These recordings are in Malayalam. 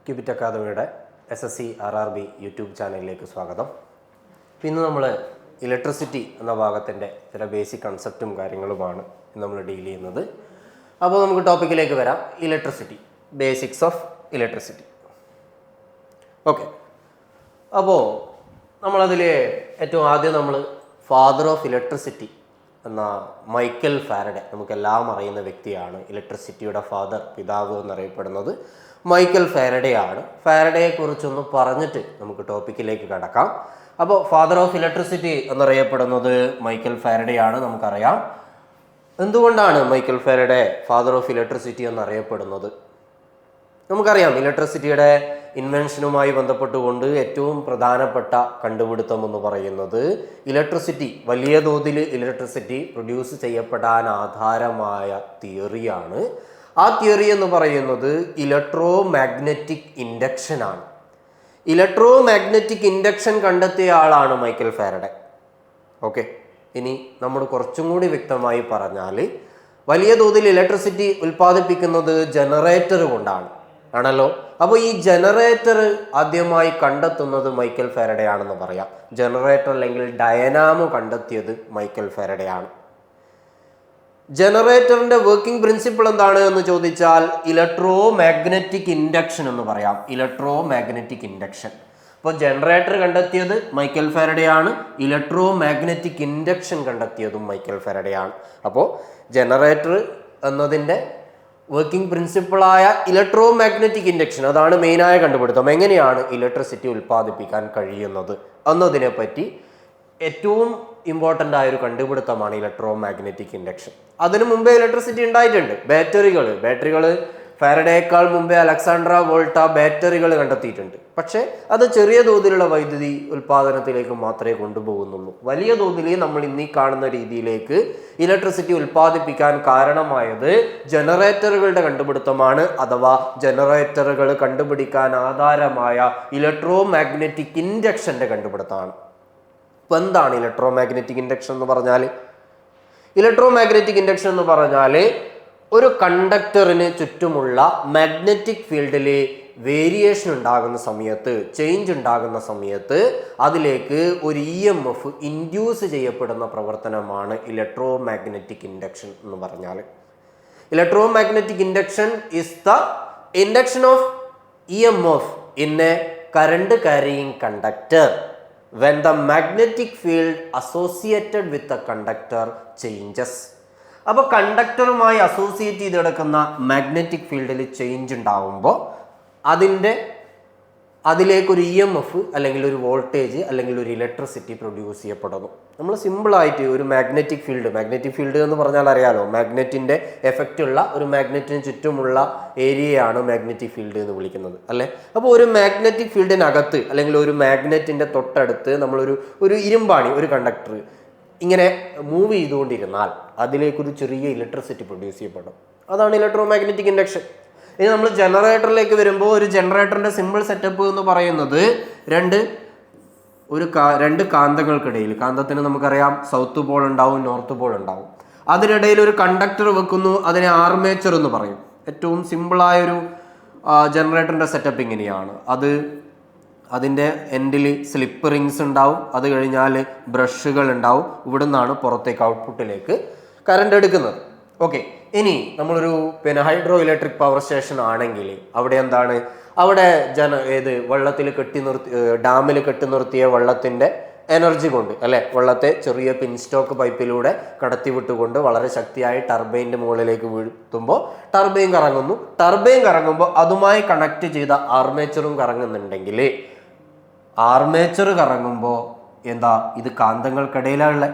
ക്യൂബിറ്റ് അക്കാദമിയുടെ SSC RRB യൂട്യൂബ് ചാനലിലേക്ക് സ്വാഗതം. ഇന്ന് നമ്മൾ ഇലക്ട്രിസിറ്റി എന്ന ഭാഗത്തിൻ്റെ ചില ബേസിക് കൺസെപ്റ്റും കാര്യങ്ങളുമാണ് നമ്മൾ ഡീൽ ചെയ്യുന്നത്. അപ്പോൾ നമുക്ക് ടോപ്പിക്കിലേക്ക് വരാം. Electricity, basics of electricity. Okay, അപ്പോൾ നമ്മളതിൽ ഏറ്റവും ആദ്യം നമ്മൾ ഫാദർ ഓഫ് ഇലക്ട്രിസിറ്റി എന്ന മൈക്കൽ ഫാരഡെ, നമുക്കെല്ലാം അറിയുന്ന വ്യക്തിയാണ്. ഇലക്ട്രിസിറ്റിയുടെ ഫാദർ, പിതാവ് എന്നറിയപ്പെടുന്നത് മൈക്കൽ ഫാരഡെ ആണ്. ഫാരഡെയെക്കുറിച്ചൊന്ന് പറഞ്ഞിട്ട് നമുക്ക് ടോപ്പിക്കിലേക്ക് കടക്കാം. അപ്പോൾ ഫാദർ ഓഫ് ഇലക്ട്രിസിറ്റി എന്നറിയപ്പെടുന്നത് മൈക്കൽ ഫാരഡെ ആണ്. നമുക്കറിയാം എന്തുകൊണ്ടാണ് Michael Faraday father of electricity എന്നറിയപ്പെടുന്നത്. നമുക്കറിയാം ഇലക്ട്രിസിറ്റിയുടെ ഇൻവെൻഷനുമായി ബന്ധപ്പെട്ടുകൊണ്ട് ഏറ്റവും പ്രധാനപ്പെട്ട കണ്ടുപിടുത്തം എന്ന് പറയുന്നത് ഇലക്ട്രിസിറ്റി, വലിയ തോതിൽ ഇലക്ട്രിസിറ്റി പ്രൊഡ്യൂസ് ചെയ്യപ്പെടാൻ ആധാരമായ തിയറിയാണ്. ആ തിയറി എന്ന് പറയുന്നത് ഇലക്ട്രോ മാഗ്നറ്റിക് ഇൻഡക്ഷൻ ആണ്. ഇലക്ട്രോ മാഗ്നറ്റിക് ഇൻഡക്ഷൻ കണ്ടെത്തിയ ആളാണ് മൈക്കൽ ഫാരഡെ. ഓക്കെ, ഇനി നമ്മൾ കുറച്ചും കൂടി വ്യക്തമായി പറഞ്ഞാൽ വലിയ തോതിൽ ഇലക്ട്രിസിറ്റി ഉൽപ്പാദിപ്പിക്കുന്നത് ജനറേറ്റർ കൊണ്ടാണ് ആണല്ലോ. അപ്പോൾ ഈ ജനറേറ്റർ ആദ്യമായി കണ്ടെത്തുന്നത് മൈക്കൽ ഫാരഡെ ആണെന്ന് പറയാം. ജനറേറ്റർ അല്ലെങ്കിൽ ഡയനാമോ കണ്ടെത്തിയത് മൈക്കൽ ഫാരഡെ ആണ്. ജനറേറ്ററിന്റെ വർക്കിംഗ് പ്രിൻസിപ്പിൾ എന്താണ് എന്ന് ചോദിച്ചാൽ ഇലക്ട്രോ മാഗ്നറ്റിക് ഇൻഡക്ഷൻ എന്ന് പറയാം. Electro magnetic induction. അപ്പോൾ ജനറേറ്റർ കണ്ടെത്തിയത് മൈക്കൽ ഫാരഡെ ആണ്. ഇലക്ട്രോ മാഗ്നറ്റിക് ഇൻഡക്ഷൻ കണ്ടെത്തിയതും മൈക്കൽ ഫാരഡെ ആണ്. അപ്പോൾ ജനറേറ്റർ എന്നതിൻ്റെ വർക്കിംഗ് പ്രിൻസിപ്പിളായ ഇലക്ട്രോ മാഗ്നറ്റിക് ഇൻഡക്ഷൻ, അതാണ് മെയിനായ കണ്ടുപിടുത്തം. എങ്ങനെയാണ് ഇലക്ട്രിസിറ്റി ഉൽപ്പാദിപ്പിക്കാൻ കഴിയുന്നത് എന്നതിനെ പറ്റി ഏറ്റവും ഇമ്പോർട്ടൻ്റ് ആയൊരു കണ്ടുപിടുത്തമാണ് ഇലക്ട്രോ മാഗ്നറ്റിക് ഇൻഡക്ഷൻ. അതിനു മുമ്പേ ഇലക്ട്രിസിറ്റി ഉണ്ടായിട്ടുണ്ട്. ബാറ്ററികൾ ഫാരഡേക്കാൾ മുമ്പേ അലക്സാണ്ട്ര വോൾട്ട ബാറ്ററികൾ കണ്ടെത്തിയിട്ടുണ്ട്. പക്ഷേ അത് ചെറിയ തോതിലുള്ള വൈദ്യുതി ഉൽപ്പാദനത്തിലേക്ക് മാത്രമേ കൊണ്ടുപോകുന്നുള്ളൂ. വലിയ തോതിൽ നമ്മൾ ഇന്നീ കാണുന്ന രീതിയിലേക്ക് ഇലക്ട്രിസിറ്റി ഉൽപ്പാദിപ്പിക്കാൻ കാരണമായത് ജനറേറ്ററുകളുടെ കണ്ടുപിടുത്തമാണ്, അഥവാ ജനറേറ്ററുകൾ കണ്ടുപിടിക്കാൻ ആധാരമായ ഇലക്ട്രോ മാഗ്നറ്റിക് ഇൻഡക്ഷൻ്റെ കണ്ടുപിടുത്തമാണ്. ഇപ്പം എന്താണ് ഇലക്ട്രോ മാഗ്നറ്റിക് ഇൻഡക്ഷൻ എന്ന് പറഞ്ഞാൽ? ഇലക്ട്രോ മാഗ്നറ്റിക് ഇൻഡക്ഷൻ എന്ന് പറഞ്ഞാൽ ഒരു കണ്ടക്ടറിന് ചുറ്റുമുള്ള മാഗ്നറ്റിക് ഫീൽഡിൽ വേരിയേഷൻ ഉണ്ടാകുന്ന സമയത്ത്, ചേഞ്ച് ഉണ്ടാകുന്ന സമയത്ത് അതിലേക്ക് ഒരു EMF ഇൻഡ്യൂസ് ചെയ്യപ്പെടുന്ന പ്രവർത്തനമാണ് ഇലക്ട്രോ മാഗ്നറ്റിക് ഇൻഡക്ഷൻ എന്ന് പറഞ്ഞാൽ. Electro magnetic induction is the induction of EMF in A current carrying conductor when the magnetic field associated with the conductor changes. അപ്പോൾ കണ്ടക്ടറുമായി അസോസിയേറ്റ് ചെയ്ത് കിടക്കുന്ന മാഗ്നറ്റിക് ഫീൽഡിൽ ചേഞ്ച് ഉണ്ടാവുമ്പോൾ അതിലേക്കൊരു EMF അല്ലെങ്കിൽ ഒരു വോൾട്ടേജ് അല്ലെങ്കിൽ ഒരു ഇലക്ട്രിസിറ്റി പ്രൊഡ്യൂസ് ചെയ്യപ്പെടുന്നു. നമ്മൾ സിമ്പിളായിട്ട് ഒരു മാഗ്നറ്റിക് ഫീൽഡ് എന്ന് പറഞ്ഞാൽ അറിയാലോ, മാഗ്നറ്റിൻ്റെ എഫക്റ്റ് ഉള്ള ഒരു മാഗ്നറ്റിന് ചുറ്റുമുള്ള ഏരിയയാണ് മാഗ്നറ്റിക് ഫീൽഡ് എന്ന് വിളിക്കുന്നത് അല്ലേ. അപ്പോൾ ഒരു മാഗ്നറ്റിക് ഫീൽഡിനകത്ത് അല്ലെങ്കിൽ ഒരു മാഗ്നറ്റിൻ്റെ തൊട്ടടുത്ത് നമ്മളൊരു ഇരുമ്പാണി, ഒരു കണ്ടക്ടർ ഇങ്ങനെ മൂവ് ചെയ്തുകൊണ്ടിരുന്നാൽ അതിലേക്കൊരു ചെറിയ ഇലക്ട്രിസിറ്റി പ്രൊഡ്യൂസ് ചെയ്യപ്പെടും. അതാണ് ഇലക്ട്രോ മാഗ്നറ്റിക് ഇൻഡക്ഷൻ. ഇനി നമ്മൾ ജനറേറ്ററിലേക്ക് വരുമ്പോൾ ഒരു ജനറേറ്ററിൻ്റെ സിമ്പിൾ സെറ്റപ്പ് എന്ന് പറയുന്നത് രണ്ട് കാന്തങ്ങൾക്കിടയിൽ, കാന്തത്തിന് നമുക്കറിയാം സൗത്ത് പോൾ ഉണ്ടാവും, നോർത്ത് പോൾ ഉണ്ടാവും. അതിനിടയിൽ ഒരു കണ്ടക്ടർ വെക്കുന്നു, അതിനെ ആർമേച്ചർ എന്ന് പറയും. ഏറ്റവും സിമ്പിളായൊരു ജനറേറ്ററിൻ്റെ സെറ്റപ്പ് ഇങ്ങനെയാണ്. അതിൻ്റെ എൻഡിൽ സ്ലിപ്പ് റിങ്സ് ഉണ്ടാവും, അത് കഴിഞ്ഞാൽ ബ്രഷുകൾ ഉണ്ടാവും. ഇവിടെ നിന്നാണ് പുറത്തേക്ക് ഔട്ട്പുട്ടിലേക്ക് കറണ്ട് എടുക്കുന്നത്. ഓക്കെ, ഇനി നമ്മളൊരു ഹൈഡ്രോ ഇലക്ട്രിക് പവർ സ്റ്റേഷൻ ആണെങ്കിൽ അവിടെ എന്താണ്, അവിടെ വെള്ളത്തിൽ ഡാമിൽ കെട്ടി നിർത്തിയ വെള്ളത്തിൻ്റെ എനർജി കൊണ്ട് അല്ലെ, വെള്ളത്തെ ചെറിയ പിൻസ്റ്റോക്ക് പൈപ്പിലൂടെ കടത്തിവിട്ടുകൊണ്ട് വളരെ ശക്തിയായി ടർബൈൻ്റെ മുകളിലേക്ക് വീഴ്ത്തുമ്പോൾ ടർബൈൻ കറങ്ങുമ്പോൾ അതുമായി കണക്ട് ചെയ്ത ആർമേച്ചറും കറങ്ങുന്നുണ്ടെങ്കിൽ, ആർമേച്ചർ കറങ്ങുമ്പോൾ ഇത് കാന്തങ്ങൾക്കിടയിലുള്ള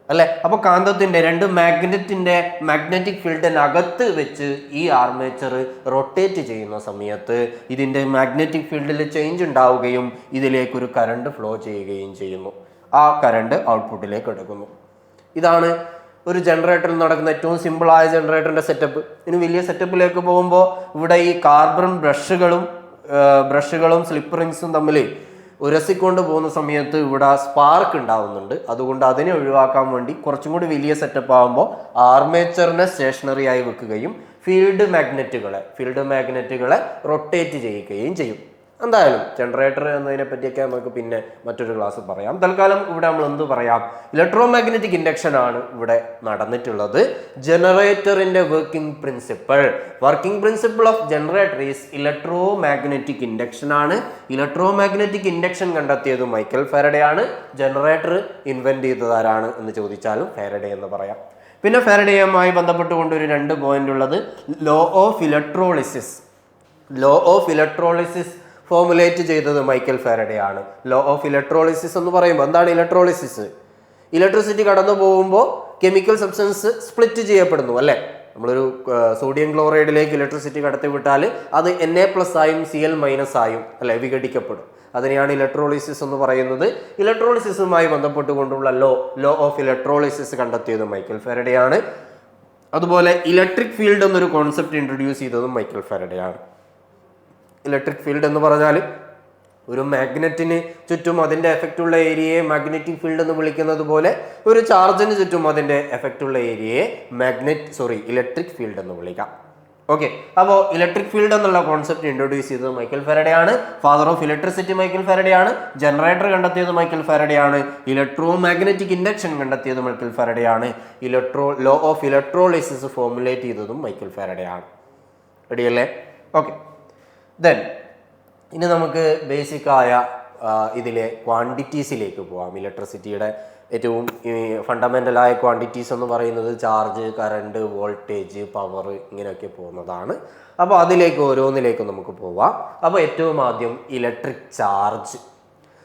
അല്ലെ. അപ്പോൾ കാന്തത്തിൻ്റെ രണ്ട് മാഗ്നറ്റിക് ഫീൽഡിനകത്ത് വെച്ച് ഈ ആർമേച്ചർ റൊട്ടേറ്റ് ചെയ്യുന്ന സമയത്ത് ഇതിൻ്റെ മാഗ്നറ്റിക് ഫീൽഡിൽ ചേഞ്ച് ഉണ്ടാവുകയും ഇതിലേക്കൊരു കറണ്ട് ഫ്ലോ ചെയ്യുകയും ചെയ്യുന്നു. ആ കറണ്ട് ഔട്ട്പുട്ടിലേക്ക് എടുക്കുന്നു. ഇതാണ് ഒരു ജനറേറ്ററിൽ നടക്കുന്ന ഏറ്റവും സിമ്പിളായ ജനറേറ്ററിൻ്റെ സെറ്റപ്പ്. ഇനി വലിയ സെറ്റപ്പിലേക്ക് പോകുമ്പോൾ ഇവിടെ ഈ കാർബൺ ബ്രഷുകളും സ്ലിപ്പ് റിങ്സും തമ്മിൽ ഉരസിക്കൊണ്ട് പോകുന്ന സമയത്ത് ഇവിടെ സ്പാർക്ക് ഉണ്ടാവുന്നുണ്ട്. അതുകൊണ്ട് അതിനെ ഒഴിവാക്കാൻ വേണ്ടി കുറച്ചും കൂടി വലിയ സെറ്റപ്പ് ആകുമ്പോൾ ആർമേച്ചറിനെ സ്റ്റേഷനറി ആയി വെക്കുകയും ഫീൽഡ് മാഗ്നറ്റുകളെ റൊട്ടേറ്റ് ചെയ്യുകയും ചെയ്യും. എന്തായാലും ജനറേറ്റർ എന്നതിനെ പറ്റിയൊക്കെ നമുക്ക് പിന്നെ മറ്റൊരു ക്ലാസ് പറയാം. തൽക്കാലം ഇവിടെ നമ്മൾ എന്ത് പറയാം, ഇലക്ട്രോ മാഗ്നറ്റിക് ഇൻഡക്ഷൻ ആണ് ഇവിടെ നടന്നിട്ടുള്ളത്. ജനറേറ്ററിന്റെ working principle of generator is electro magnetic induction ആണ്. ഇലക്ട്രോ മാഗ്നറ്റിക് ഇൻഡക്ഷൻ കണ്ടെത്തിയത് മൈക്കൽ ഫാരഡേ ആണ്. ജനറേറ്റർ ഇൻവെന്റ് ചെയ്തതാരാണ് എന്ന് ചോദിച്ചാലും ഫാരഡേ എന്ന് പറയാം. പിന്നെ ഫാരഡേയുമായി ബന്ധപ്പെട്ടുകൊണ്ട് ഒരു 2 പോയിന്റ് ഉള്ളത്, ലോ ഓഫ് ഇലക്ട്രോളിസിസ് ഫോർമുലേറ്റ് ചെയ്തത് മൈക്കൽ ഫാരഡേ ആണ്. ലോ ഓഫ് ഇലക്ട്രോളിസിസ് എന്ന് പറയുമ്പോൾ എന്താണ് ഇലക്ട്രോളിസിസ്? ഇലക്ട്രിസിറ്റി കടന്നു പോകുമ്പോൾ കെമിക്കൽ സബ്സ്റ്റൻസ് സ്പ്ലിറ്റ് ചെയ്യപ്പെടുന്നു അല്ലേ. നമ്മളൊരു സോഡിയം ക്ലോറൈഡിലേക്ക് ഇലക്ട്രിസിറ്റി കടത്തി വിട്ടാൽ അത് Na+ ആയും Cl- ആയും അല്ലെ വിഘടിക്കപ്പെടും. അതിനെയാണ് ഇലക്ട്രോളിസിസ് എന്ന് പറയുന്നത്. ഇലക്ട്രോളിസിസുമായി ബന്ധപ്പെട്ടുകൊണ്ടുള്ള ലോ ഓഫ് ഇലക്ട്രോളിസിസ് കണ്ടെത്തിയത് മൈക്കൽ ഫാരഡേ ആണ്. അതുപോലെ ഇലക്ട്രിക് ഫീൽഡ് എന്നൊരു കോൺസെപ്റ്റ് ഇൻട്രൊഡ്യൂസ് ചെയ്തതും മൈക്കൽ ഫാരഡേ ആണ്. ഇലക്ട്രിക് ഫീൽഡ് എന്ന് പറഞ്ഞാൽ ഒരു മാഗ്നറ്റിന് ചുറ്റും അതിൻ്റെ എഫക്റ്റ് ഉള്ള ഏരിയയെ മാഗ്നറ്റിക് ഫീൽഡ് എന്ന് വിളിക്കുന്നത് പോലെ ഒരു ചാർജിന് ചുറ്റും അതിൻ്റെ എഫക്റ്റ് ഉള്ള ഏരിയയെ ഇലക്ട്രിക് ഫീൽഡ് എന്ന് വിളിക്കാം. ഓക്കെ, അപ്പോൾ ഇലക്ട്രിക് ഫീൽഡ് എന്നുള്ള കോൺസെപ്റ്റ് ഇൻട്രൊഡ്യൂസ് ചെയ്തത് മൈക്കൽ ഫാരഡേ ആണ്. Father of electricity Michael Faraday ആണ്. ജനറേറ്റർ കണ്ടെത്തിയത് മൈക്കൽ ഫാരഡേ ആണ്. ഇലക്ട്രോ മാഗ്നറ്റിക് ഇൻഡക്ഷൻ കണ്ടെത്തിയത് മൈക്കൽ ഫാരഡേ ആണ്. ലോ ഓഫ് ഇലക്ട്രോളിസിസ് ഫോർമുലേറ്റ് ചെയ്തതും മൈക്കൽ ഫാരഡേ ആണ്. റെഡിയല്ലേ? ഓക്കെ, ദെൻ ഇനി നമുക്ക് ബേസിക്കായ ഇതിലെ ക്വാണ്ടിറ്റീസിലേക്ക് പോവാം. ഇലക്ട്രിസിറ്റിയുടെ ഏറ്റവും ഫണ്ടമെൻ്റലായ ക്വാണ്ടിറ്റീസ് എന്ന് പറയുന്നത് ചാർജ്, കറണ്ട്, വോൾട്ടേജ്, പവർ ഇങ്ങനെയൊക്കെ പോകുന്നതാണ്. അപ്പോൾ അതിലേക്ക് ഓരോന്നിലേക്കും നമുക്ക് പോവാം. അപ്പോൾ ഏറ്റവും ആദ്യം ഇലക്ട്രിക് ചാർജ്.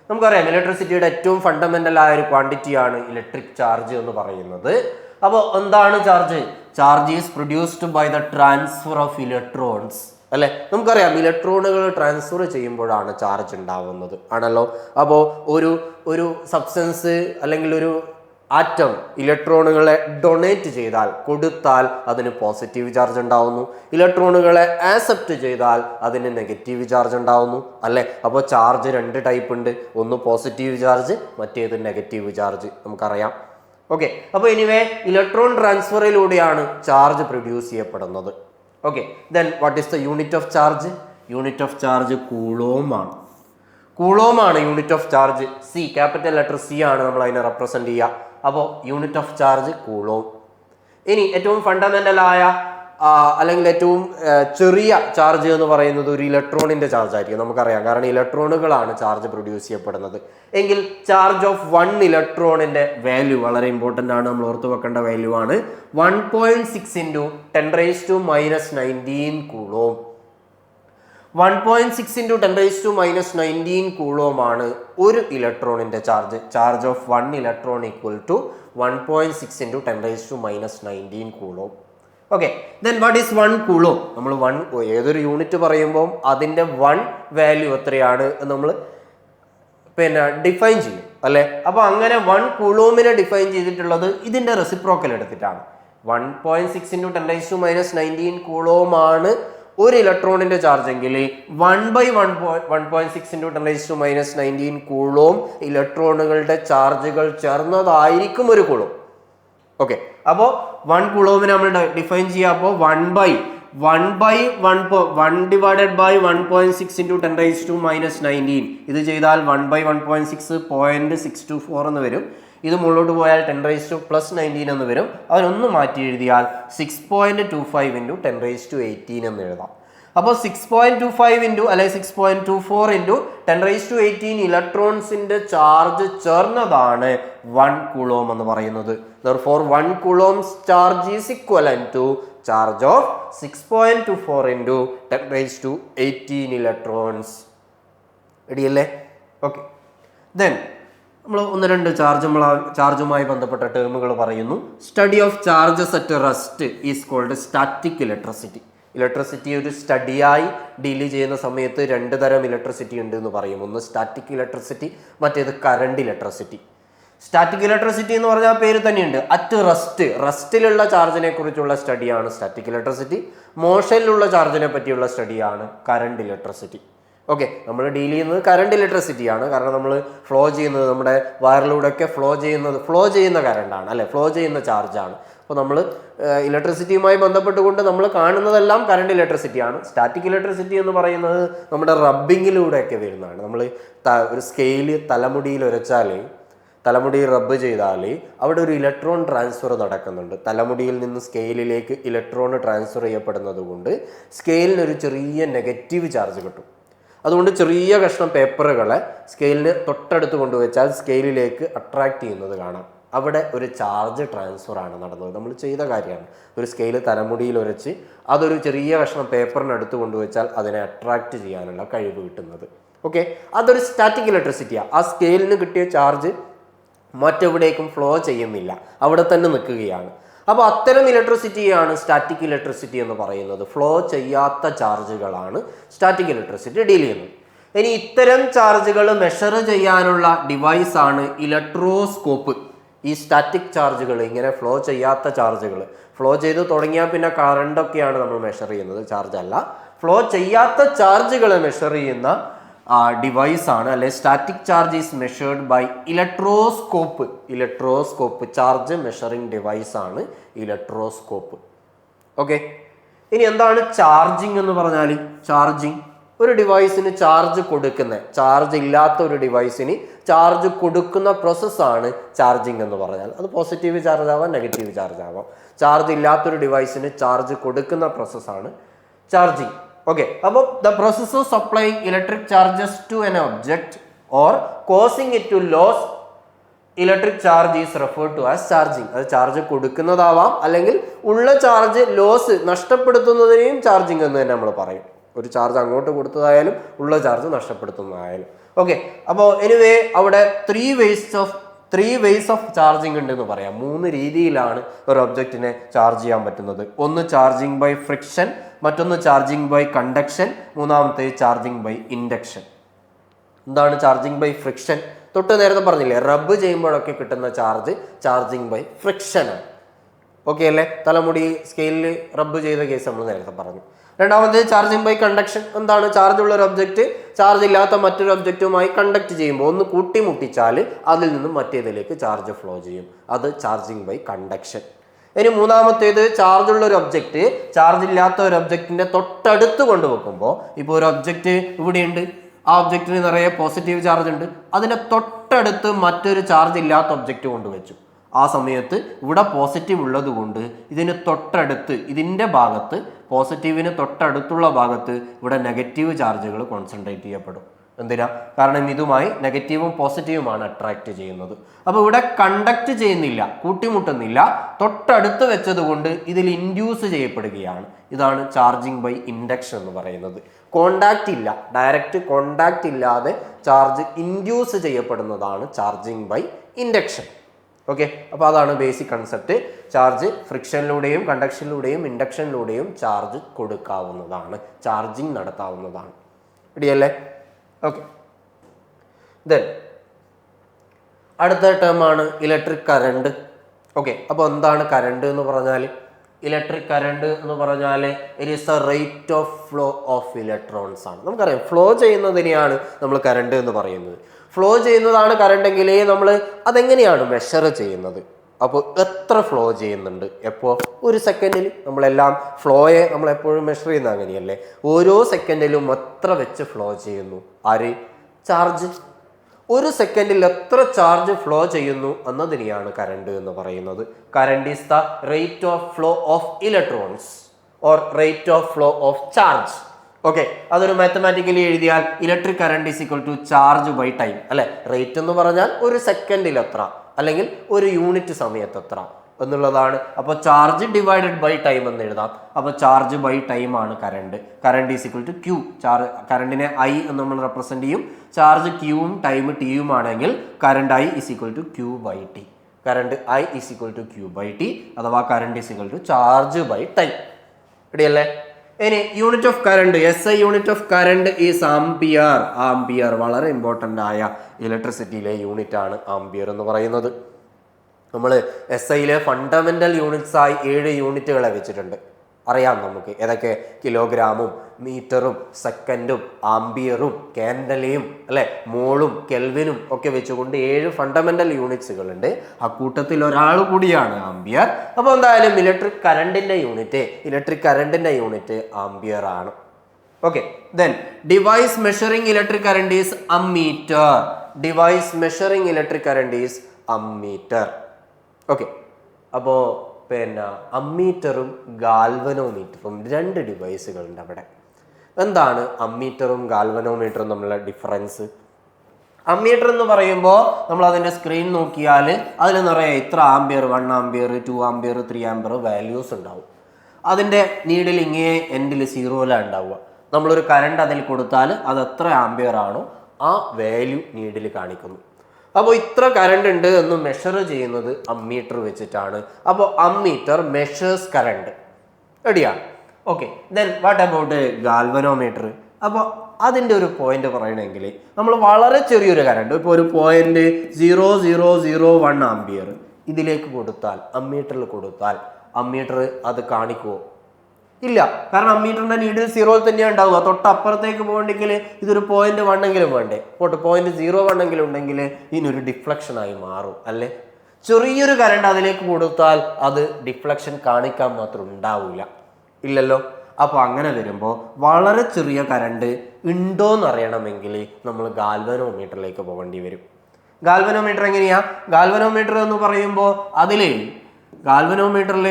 നമുക്കറിയാം ഇലക്ട്രിസിറ്റിയുടെ ഏറ്റവും ഫണ്ടമെൻ്റലായ ഒരു ക്വാണ്ടിറ്റിയാണ് ഇലക്ട്രിക് ചാർജ് എന്ന് പറയുന്നത്. അപ്പോൾ എന്താണ് charge? Charge is produced by the transfer of electrons അല്ലെ. നമുക്കറിയാം ഇലക്ട്രോണുകൾ ട്രാൻസ്ഫർ ചെയ്യുമ്പോഴാണ് ചാർജ് ഉണ്ടാവുന്നത് ആണല്ലോ. അപ്പോൾ ഒരു സബ്സ്റ്റൻസ് അല്ലെങ്കിൽ ഒരു ആറ്റം ഇലക്ട്രോണുകളെ ഡൊണേറ്റ് ചെയ്താൽ, കൊടുത്താൽ അതിന് പോസിറ്റീവ് ചാർജ് ഉണ്ടാവുന്നു. ഇലക്ട്രോണുകളെ ആക്സെപ്റ്റ് ചെയ്താൽ അതിന് നെഗറ്റീവ് ചാർജ് ഉണ്ടാവുന്നു അല്ലെ. അപ്പോൾ ചാർജ് 2 ടൈപ്പ് ഉണ്ട്. ഒന്ന് പോസിറ്റീവ് ചാർജ്, മറ്റേത് നെഗറ്റീവ് ചാർജ് നമുക്കറിയാം. ഓക്കെ, അപ്പോൾ എനിവേ ഇലക്ട്രോൺ ട്രാൻസ്ഫറിലൂടെയാണ് ചാർജ് പ്രൊഡ്യൂസ് ചെയ്യപ്പെടുന്നത്. Okay, then what is the unit of charge? Unit of charge coulomb ആണ്. Unit of charge. C, capital letter C ആണ് നമ്മൾ അതിനെ റെപ്രസെന്റ് ചെയ്യുക. അപ്പോൾ യൂണിറ്റ് ഓഫ് ചാർജ് കൂളോം. ഇനി ഏറ്റവും ഫണ്ടമെന്റലായ അല്ലെങ്കിൽ ഏറ്റവും ചെറിയ ചാർജ് എന്ന് പറയുന്നത് ഒരു ഇലക്ട്രോണിന്റെ ചാർജ് ആയിരിക്കും. നമുക്കറിയാം, കാരണം ഇലക്ട്രോണുകളാണ് ചാർജ് പ്രൊഡ്യൂസ് ചെയ്യപ്പെടുന്നത്. എങ്കിൽ ചാർജ് ഓഫ് 1 ഇലക്ട്രോണിന്റെ വാല്യൂ വളരെ ഇമ്പോർട്ടൻ്റ് ആണ്, നമ്മൾ ഓർത്ത് വെക്കേണ്ട വാല്യൂ ആണ്. 1.6 × 10⁻⁻19 കൂളോം. 1.6 × 10⁻⁻19 കൂളോം ആണ് ഒരു ഇലക്ട്രോണിന്റെ charge. Charge of 1 electron equal to 1.6 × 10⁻⁻19 coulomb. Okay, then what is 1 coulomb? നമ്മൾ ഏതൊരു യൂണിറ്റ് പറയുമ്പോൾ അതിൻ്റെ 1 വാല്യൂ എത്രയാണ് നമ്മൾ ഡിഫൈൻ ചെയ്യും അല്ലെ. അപ്പോൾ അങ്ങനെ 1 കൂളോമിനെ ഡിഫൈൻ ചെയ്തിട്ടുള്ളത് ഇതിൻ്റെ റെസിപ്രോക്കൽ എടുത്തിട്ടാണ്. 1.6 × 10⁻⁻19 കൂളോം ആണ് ഒരു ഇലക്ട്രോണിന്റെ ചാർജ് എങ്കിൽ 1/1.6 × 10⁻⁻19 കൂളോം ഇലക്ട്രോണുകളുടെ ചാർജുകൾ ചേർന്നതായിരിക്കും ഒരു കൂളോം. ഓക്കെ, അപ്പോൾ 1 കൂളോമിനെ നമ്മൾ ഡിഫൈൻ ചെയ്യുക. അപ്പോൾ 1/1.6 × 10⁻⁻19 ഇത് ചെയ്താൽ 1/1.6 0.624 എന്ന് വരും. ഇത് മുകളിലോട്ട് പോയാൽ 10⁻⁻19 എന്ന് വരും. അതിനൊന്ന് മാറ്റി എഴുതിയാൽ 6.25 × 10⁻18 എന്ന് എഴുതാം. അപ്പോൾ 6.25 അല്ലെങ്കിൽ 6.24 × 10⁻18 ഇലക്ട്രോൺസിന്റെ ചാർജ് ചേർന്നതാണ് 1 കൂളോം എന്ന് പറയുന്നത്. Therefore 1 coulomb's charge is equivalent to charge of 6.24 × 10⁻18 electrons. റെഡിയല്ലേ? ഓക്കെ, ദെൻ നമ്മൾ 1-2 ചാർജുമായി ബന്ധപ്പെട്ട ടേമുകൾ പറയുന്നു. Study of charges at rest is called static electricity. Electricity ഒരു സ്റ്റഡിയായി ഡീൽ ചെയ്യുന്ന സമയത്ത് 2 തരം ഇലക്ട്രിസിറ്റി ഉണ്ട് എന്ന് പറയും. ഒന്ന് സ്റ്റാറ്റിക് ഇലക്ട്രിസിറ്റി, മറ്റേത് കറണ്ട് ഇലക്ട്രിസിറ്റി. സ്റ്റാറ്റിക് ഇലക്ട്രിസിറ്റി എന്ന് പറഞ്ഞാൽ പേര് തന്നെയുണ്ട്, അറ്റ് റെസ്റ്റിലുള്ള ചാർജിനെ കുറിച്ചുള്ള സ്റ്റഡിയാണ് സ്റ്റാറ്റിക് ഇലക്ട്രിസിറ്റി. മോഷനിലുള്ള ചാർജിനെ പറ്റിയുള്ള സ്റ്റഡിയാണ് കറണ്ട് ഇലക്ട്രിസിറ്റി. ഓക്കെ, നമ്മൾ ഡീൽ ചെയ്യുന്നത് കറണ്ട് ഇലക്ട്രിസിറ്റിയാണ്. കാരണം നമ്മൾ ഫ്ലോ ചെയ്യുന്നത് നമ്മുടെ വയറിലൂടെയൊക്കെ ഫ്ലോ ചെയ്യുന്ന കറണ്ടാണ് അല്ലെ, ഫ്ലോ ചെയ്യുന്ന ചാർജാണ്. അപ്പോൾ നമ്മൾ ഇലക്ട്രിസിറ്റിയുമായി ബന്ധപ്പെട്ടുകൊണ്ട് നമ്മൾ കാണുന്നതെല്ലാം കറണ്ട് ഇലക്ട്രിസിറ്റിയാണ്. സ്റ്റാറ്റിക് ഇലക്ട്രിസിറ്റി എന്ന് പറയുന്നത് നമ്മുടെ റബ്ബിങ്ങിലൂടെയൊക്കെ വരുന്നതാണ്. നമ്മൾ ഒരു സ്കെയില് തലമുടി റബ്ബ് ചെയ്താൽ അവിടെ ഒരു ഇലക്ട്രോൺ ട്രാൻസ്ഫർ നടക്കുന്നുണ്ട്. തലമുടിയിൽ നിന്ന് സ്കെയിലിലേക്ക് ഇലക്ട്രോൺ ട്രാൻസ്ഫർ ചെയ്യപ്പെടുന്നത് കൊണ്ട് സ്കെയിലിനൊരു ചെറിയ നെഗറ്റീവ് ചാർജ് കിട്ടും. അതുകൊണ്ട് ചെറിയ കഷ്ണം പേപ്പറുകളെ സ്കെയിലിന് തൊട്ടടുത്ത് കൊണ്ടുവച്ചാൽ സ്കെയിലിലേക്ക് അട്രാക്ട് ചെയ്യുന്നത് കാണാം. അവിടെ ഒരു ചാർജ് ട്രാൻസ്ഫർ ആണ് നടന്നത്. നമ്മൾ ചെയ്ത കാര്യമാണ്. ഒരു സ്കെയില് തലമുടിയിൽ ഉരച്ച് അതൊരു ചെറിയ കഷ്ണം പേപ്പറിനടുത്ത് കൊണ്ടുവച്ചാൽ അതിനെ അട്രാക്ട് ചെയ്യാനുള്ള കഴിവ് കിട്ടുന്നത്. ഓക്കെ, അതൊരു സ്റ്റാറ്റിക് ഇലക്ട്രിസിറ്റിയാണ്. ആ സ്കെയിലിന് കിട്ടിയ ചാർജ് മറ്റെവിടേക്കും ഫ്ലോ ചെയ്യുന്നില്ല, അവിടെ തന്നെ നിൽക്കുകയാണ്. അപ്പോൾ അത്തരം ഇലക്ട്രിസിറ്റിയാണ് സ്റ്റാറ്റിക് ഇലക്ട്രിസിറ്റി എന്ന് പറയുന്നത്. ഫ്ലോ ചെയ്യാത്ത ചാർജുകളാണ് സ്റ്റാറ്റിക് ഇലക്ട്രിസിറ്റി ഡീൽ ചെയ്യുന്നത്. ഇനി ഇത്തരം ചാർജുകൾ മെഷർ ചെയ്യാനുള്ള ഡിവൈസാണ് ഇലക്ട്രോസ്കോപ്പ്. ഈ സ്റ്റാറ്റിക് ചാർജുകൾ, ഇങ്ങനെ ഫ്ലോ ചെയ്യാത്ത ചാർജുകൾ, ഫ്ലോ ചെയ്ത് തുടങ്ങിയാൽ പിന്നെ കറണ്ടൊക്കെയാണ് നമ്മൾ മെഷർ ചെയ്യുന്നത്, ചാർജ് അല്ല. ഫ്ലോ ചെയ്യാത്ത ചാർജുകളെ മെഷർ ചെയ്യുന്ന ഡിവൈസാണ്, അല്ലെ static charge is measured by electroscope charge measuring ഡിവൈസാണ് ഇലക്ട്രോസ്കോപ്പ്. ഓക്കെ, ഇനി എന്താണ് ചാർജിങ് എന്ന് പറഞ്ഞാൽ? ചാർജിങ് ഒരു ഡിവൈസിന് ചാർജ് ഇല്ലാത്ത ഒരു ഡിവൈസിന് ചാർജ് കൊടുക്കുന്ന പ്രോസസ്സാണ് ചാർജിങ് എന്ന് പറഞ്ഞാൽ. അത് പോസിറ്റീവ് ചാർജ് ആവാം, നെഗറ്റീവ് ചാർജ് ആവാം. ചാർജ് ഇല്ലാത്തൊരു ഡിവൈസിന് ചാർജ് കൊടുക്കുന്ന പ്രോസസ്സാണ് ചാർജിങ്. ഓക്കെ, അപ്പോൾ the process of supplying electric charges to an object or causing it to lose electric charge is referred to as charging. അത് ചാർജ് കൊടുക്കുന്നതാവാം, അല്ലെങ്കിൽ ഉള്ള ചാർജ് നഷ്ടപ്പെടുത്തുന്നതിനെയും ചാർജിങ് എന്ന് തന്നെ നമ്മൾ പറയും. ഒരു ചാർജ് അങ്ങോട്ട് കൊടുത്തതായാലും ഉള്ള ചാർജ് നഷ്ടപ്പെടുത്തുന്നതായാലും. ഓക്കെ, അപ്പോൾ എനിവേ അവിടെ ത്രീ വേസ് ഓഫ് ചാർജിങ് ഉണ്ട് എന്ന് പറയാം. 3 രീതിയിലാണ് ഒരു ഒബ്ജക്റ്റിനെ ചാർജ് ചെയ്യാൻ പറ്റുന്നത്. ഒന്ന് ചാർജിങ് ബൈ ഫ്രിക്ഷൻ, മറ്റൊന്ന് ചാർജിങ് ബൈ കണ്ടക്ഷൻ, മൂന്നാമത്തെ ചാർജിങ് ബൈ ഇൻഡക്ഷൻ. എന്താണ് ചാർജിങ് ബൈ ഫ്രിക്ഷൻ? തൊട്ട് നേരത്തെ പറഞ്ഞില്ലേ, റബ്ബ് ചെയ്യുമ്പോഴൊക്കെ കിട്ടുന്ന ചാർജിങ് ബൈ ഫ്രിക്ഷൻ ആണ്. ഓക്കെ അല്ലേ? തലമുടി സ്കെയിലിൽ റബ്ബ് ചെയ്ത കേസ് നമ്മൾ നേരത്തെ പറഞ്ഞു. രണ്ടാമത് ചാർജിങ് ബൈ കണ്ടക്ഷൻ. എന്താണ്? ചാർജ് ഉള്ള ഒരു ഒബ്ജക്റ്റ് ചാർജ് ഇല്ലാത്ത മറ്റൊരു ഒബ്ജക്റ്റുമായി കണ്ടക്ട് ചെയ്യുമ്പോൾ ഒന്ന് കൂട്ടിമുട്ടിച്ചാൽ അതിൽ നിന്നും മറ്റേതിലേക്ക് ചാർജ് ഫ്ലോ ചെയ്യും. അത് ചാർജിങ് ബൈ കണ്ടക്ഷൻ. ഇനി മൂന്നാമത്തേത്, ചാർജ് ഉള്ള ഒരു ഒബ്ജക്റ്റ് ചാർജ് ഇല്ലാത്ത ഒരു ഒബ്ജക്റ്റിന്റെ തൊട്ടടുത്ത് കൊണ്ടുവെക്കുമ്പോൾ, ഇപ്പോൾ ഒരു ഒബ്ജക്റ്റ് ഇവിടെയുണ്ട്, ആ ഒബ്ജക്റ്റിന് നിറയെ പോസിറ്റീവ് ചാർജ് ഉണ്ട്, അതിന്റെ തൊട്ടടുത്ത് മറ്റൊരു ചാർജ് ഇല്ലാത്ത ഒബ്ജക്റ്റ് കൊണ്ടുവച്ചു. ആ സമയത്ത് ഇവിടെ പോസിറ്റീവ് ഉള്ളത് കൊണ്ട് ഇതിൻ്റെ ഭാഗത്ത്, പോസിറ്റീവിന് തൊട്ടടുത്തുള്ള ഭാഗത്ത് ഇവിടെ നെഗറ്റീവ് ചാർജുകൾ കോൺസെൻട്രേറ്റ് ചെയ്യപ്പെടും. എന്തിനാ? കാരണം ഇതുമായി നെഗറ്റീവും പോസിറ്റീവുമാണ് അട്രാക്ട് ചെയ്യുന്നത്. അപ്പോൾ ഇവിടെ കണ്ടക്ട് ചെയ്യുന്നില്ല, കൂട്ടിമുട്ടുന്നില്ല, തൊട്ടടുത്ത് വെച്ചത് കൊണ്ട് ഇതിൽ ഇൻഡ്യൂസ് ചെയ്യപ്പെടുകയാണ്. ഇതാണ് ചാർജിങ് ബൈ ഇൻഡക്ഷൻ എന്ന് പറയുന്നത്. കോണ്ടാക്റ്റ് ഇല്ല, ഡയറക്റ്റ് കോണ്ടാക്റ്റ് ഇല്ലാതെ ചാർജ് ഇൻഡ്യൂസ് ചെയ്യപ്പെടുന്നതാണ് ചാർജിങ് ബൈ ഇൻഡക്ഷൻ. ഓക്കെ, അപ്പോൾ അതാണ് ബേസിക് കൺസെപ്റ്റ്. ചാർജ് ഫ്രിക്ഷനിലൂടെയും കണ്ടക്ഷനിലൂടെയും ഇൻഡക്ഷനിലൂടെയും ചാർജ് കൊടുക്കാവുന്നതാണ്, ചാർജിങ് നടത്താവുന്നതാണ്. റെഡിയല്ലേ? ഓക്കെ, ദെൻ അടുത്ത ടേമാണ് ഇലക്ട്രിക് കറണ്ട്. ഓക്കെ, അപ്പോൾ എന്താണ് കറണ്ട് എന്ന് പറഞ്ഞാൽ? ഇലക്ട്രിക് കറണ്ട് എന്ന് പറഞ്ഞാൽ it is the rate of flow of electrons ആണ്. നമുക്കറിയാം, ഫ്ലോ ചെയ്യുന്നതിനെയാണ് നമ്മൾ കറണ്ട് എന്ന് പറയുന്നത്. ഫ്ലോ ചെയ്യുന്നതാണ് കറണ്ട് എങ്കിൽ നമ്മൾ അതെങ്ങനെയാണ് മെഷർ ചെയ്യുന്നത്? അപ്പോൾ എത്ര ഫ്ലോ ചെയ്യുന്നുണ്ട്, എപ്പോൾ? ഒരു സെക്കൻഡിൽ. നമ്മളെല്ലാം ഫ്ലോയെ നമ്മളെപ്പോഴും മെഷർ ചെയ്യുന്നത് അങ്ങനെയല്ലേ? ഓരോ സെക്കൻഡിലും എത്ര വെച്ച് ഫ്ലോ ചെയ്യുന്നു? ആര്? ചാർജ്. ഒരു സെക്കൻഡിൽ എത്ര ചാർജ് ഫ്ലോ ചെയ്യുന്നു എന്നതിനെയാണ് കറണ്ട് എന്ന് പറയുന്നത്. Current is the rate of flow of electrons or rate of flow of charge. Okay, അതൊരു മാത്തമാറ്റിക്കലി എഴുതിയാൽ electric current is equal to charge by time അല്ലെ? റേറ്റ് എന്ന് പറഞ്ഞാൽ ഒരു സെക്കൻഡിൽ എത്ര, അല്ലെങ്കിൽ ഒരു യൂണിറ്റ് സമയത്ത് എത്ര എന്നുള്ളതാണ്. അപ്പോൾ ചാർജ് ഡിവൈഡഡ് ബൈ ടൈം എന്ന് എഴുതാം. അപ്പോൾ ചാർജ് ബൈ ടൈം ആണ് current. Current is equal to Q. കറണ്ടിനെ ഐ എന്ന് നമ്മൾ റെപ്രസെന്റ് ചെയ്യും. ചാർജ് ക്യൂവും ടൈം ടിയും ആണെങ്കിൽ current I is equal to Q by T. Current I is equal to Q by T, അഥവാ current is equal to charge by time. റെഡിയല്ലേ? ഇനി unit of current, SI unit of current is ampere. Ampere വളരെ ഇമ്പോർട്ടൻ്റ് ആയ ഇലക്ട്രിസിറ്റിയിലെ യൂണിറ്റ് ആണ് ആംപിയർ എന്ന് പറയുന്നത്. നമ്മൾ SIയിലെ ഫണ്ടമെന്റൽ യൂണിറ്റ്സ് ആയി 7 യൂണിറ്റുകളെ വെച്ചിട്ടുണ്ട്. അറിയാം നമുക്ക് ഏതൊക്കെ? കിലോഗ്രാമും മീറ്ററും സെക്കൻഡും ആംബിയറും കാൻഡലയും അല്ലെ മോളും കെൽവിനും ഒക്കെ വെച്ചുകൊണ്ട് 7 ഫണ്ടമെന്റൽ യൂണിറ്റ്സുകൾ ഉണ്ട്. ആ കൂട്ടത്തിൽ ഒരാൾ കൂടിയാണ് ആംബിയർ. അപ്പോൾ എന്തായാലും ഇലക്ട്രിക് കറണ്ടിന്റെ യൂണിറ്റ് ആംബിയർ ആണ്. Okay, then device measuring electric current is ammeter. Okay, അപ്പോൾ പിന്നെ അമ്മീറ്ററും ഗാൽവനോമീറ്ററും 2 ഡിവൈസുകളുണ്ട് അവിടെ. എന്താണ് അമ്മീറ്ററും ഗാൽവനോമീറ്ററും തമ്മിലുള്ള ഡിഫറൻസ്? അമ്മീറ്റർ എന്ന് പറയുമ്പോൾ നമ്മൾ അതിൻ്റെ സ്ക്രീൻ നോക്കിയാൽ അതിൽ നിറയെ ഇത്ര ampere, 1 ampere, 2 ampere, 3 ampere values ഉണ്ടാവും. അതിൻ്റെ നീഡിൽ ഇങ്ങേ എൻഡിൽ 0 ഉണ്ടാവുക. നമ്മളൊരു കറണ്ട് അതിൽ കൊടുത്താൽ അത് എത്ര ആംബിയർ ആണോ ആ വാല്യൂ നീഡിൽ കാണിക്കുന്നു. അപ്പോൾ ഇത്ര കറണ്ട് ഉണ്ട് എന്ന് മെഷർ ചെയ്യുന്നത് അമ്മീറ്റർ വെച്ചിട്ടാണ്. അപ്പോൾ അമ്മീറ്റർ മെഷേഴ്സ് കറണ്ട്. റെഡിയാണ്? Okay, then what about galvanometer? അപ്പോൾ അതിൻ്റെ ഒരു പോയിന്റ് പറയണമെങ്കിൽ നമ്മൾ വളരെ ചെറിയൊരു കറണ്ട്, ഇപ്പോൾ ഒരു 0.0001 ആംബിയർ ഇതിലേക്ക് കൊടുത്താൽ, അമ്മീറ്ററിൽ കൊടുത്താൽ അമ്മീറ്റർ അത് കാണിക്കുമോ? ഇല്ല. കാരണം അമ്മീറ്ററിന്റെ നീഡിൽ 0 തന്നെയാണ് ഉണ്ടാവുക. തൊട്ടപ്പുറത്തേക്ക് പോകണമെങ്കിൽ ഇതൊരു 0.1 എങ്കിലും വേണ്ടേ? 0.01 എങ്കിലും ഉണ്ടെങ്കിൽ ഇതിനൊരു ഡിഫ്ലക്ഷനായി മാറും അല്ലേ? ചെറിയൊരു കറണ്ട് അതിലേക്ക് കൊടുത്താൽ അത് ഡിഫ്ലക്ഷൻ കാണിക്കാൻ മാത്രം ഉണ്ടാവില്ല, ഇല്ലല്ലോ. അപ്പോൾ അങ്ങനെ വരുമ്പോൾ വളരെ ചെറിയ കറണ്ട് ഉണ്ടോയെന്ന് അറിയണമെങ്കിൽ നമ്മൾ ഗാൽവനോമീറ്ററിലേക്ക് പോകേണ്ടി വരും. ഗാൽവനോമീറ്റർ എങ്ങനെയാ? ഗാൽവനോമീറ്റർ എന്ന് പറയുമ്പോൾ ഗാൽവനോമീറ്ററിൽ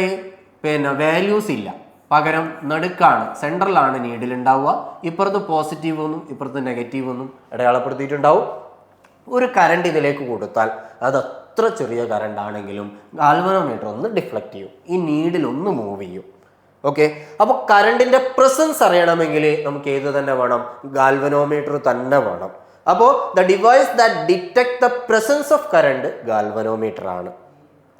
പിന്നെ വാല്യൂസ് ഇല്ല, പകരം നടുക്കാണ്, സെൻട്രലാണ് നീഡിൽ ഉണ്ടാവുക. ഇപ്പുറത്ത് പോസിറ്റീവ് ഒന്നും ഇപ്പുറത്ത് നെഗറ്റീവ് ഒന്നും അടയാളപ്പെടുത്തിയിട്ടുണ്ടാവും. ഒരു കറണ്ട് ഇതിലേക്ക് കൊടുത്താൽ അത് അത്ര ചെറിയ കറണ്ട് ആണെങ്കിലും ഗാൽവനോമീറ്റർ ഒന്ന് ഡിഫ്ലക്റ്റ് ചെയ്യും, ഈ നീഡിൽ ഒന്ന് മൂവ് ചെയ്യും. ഓക്കെ, അപ്പോൾ കറണ്ടിന്റെ പ്രസൻസ് അറിയണമെങ്കിൽ നമുക്ക് ഏത് തന്നെ വേണം? ഗാൽവനോമീറ്റർ തന്നെ വേണം. അപ്പോൾ the device that detect the presence of current galvanometer ആണ്.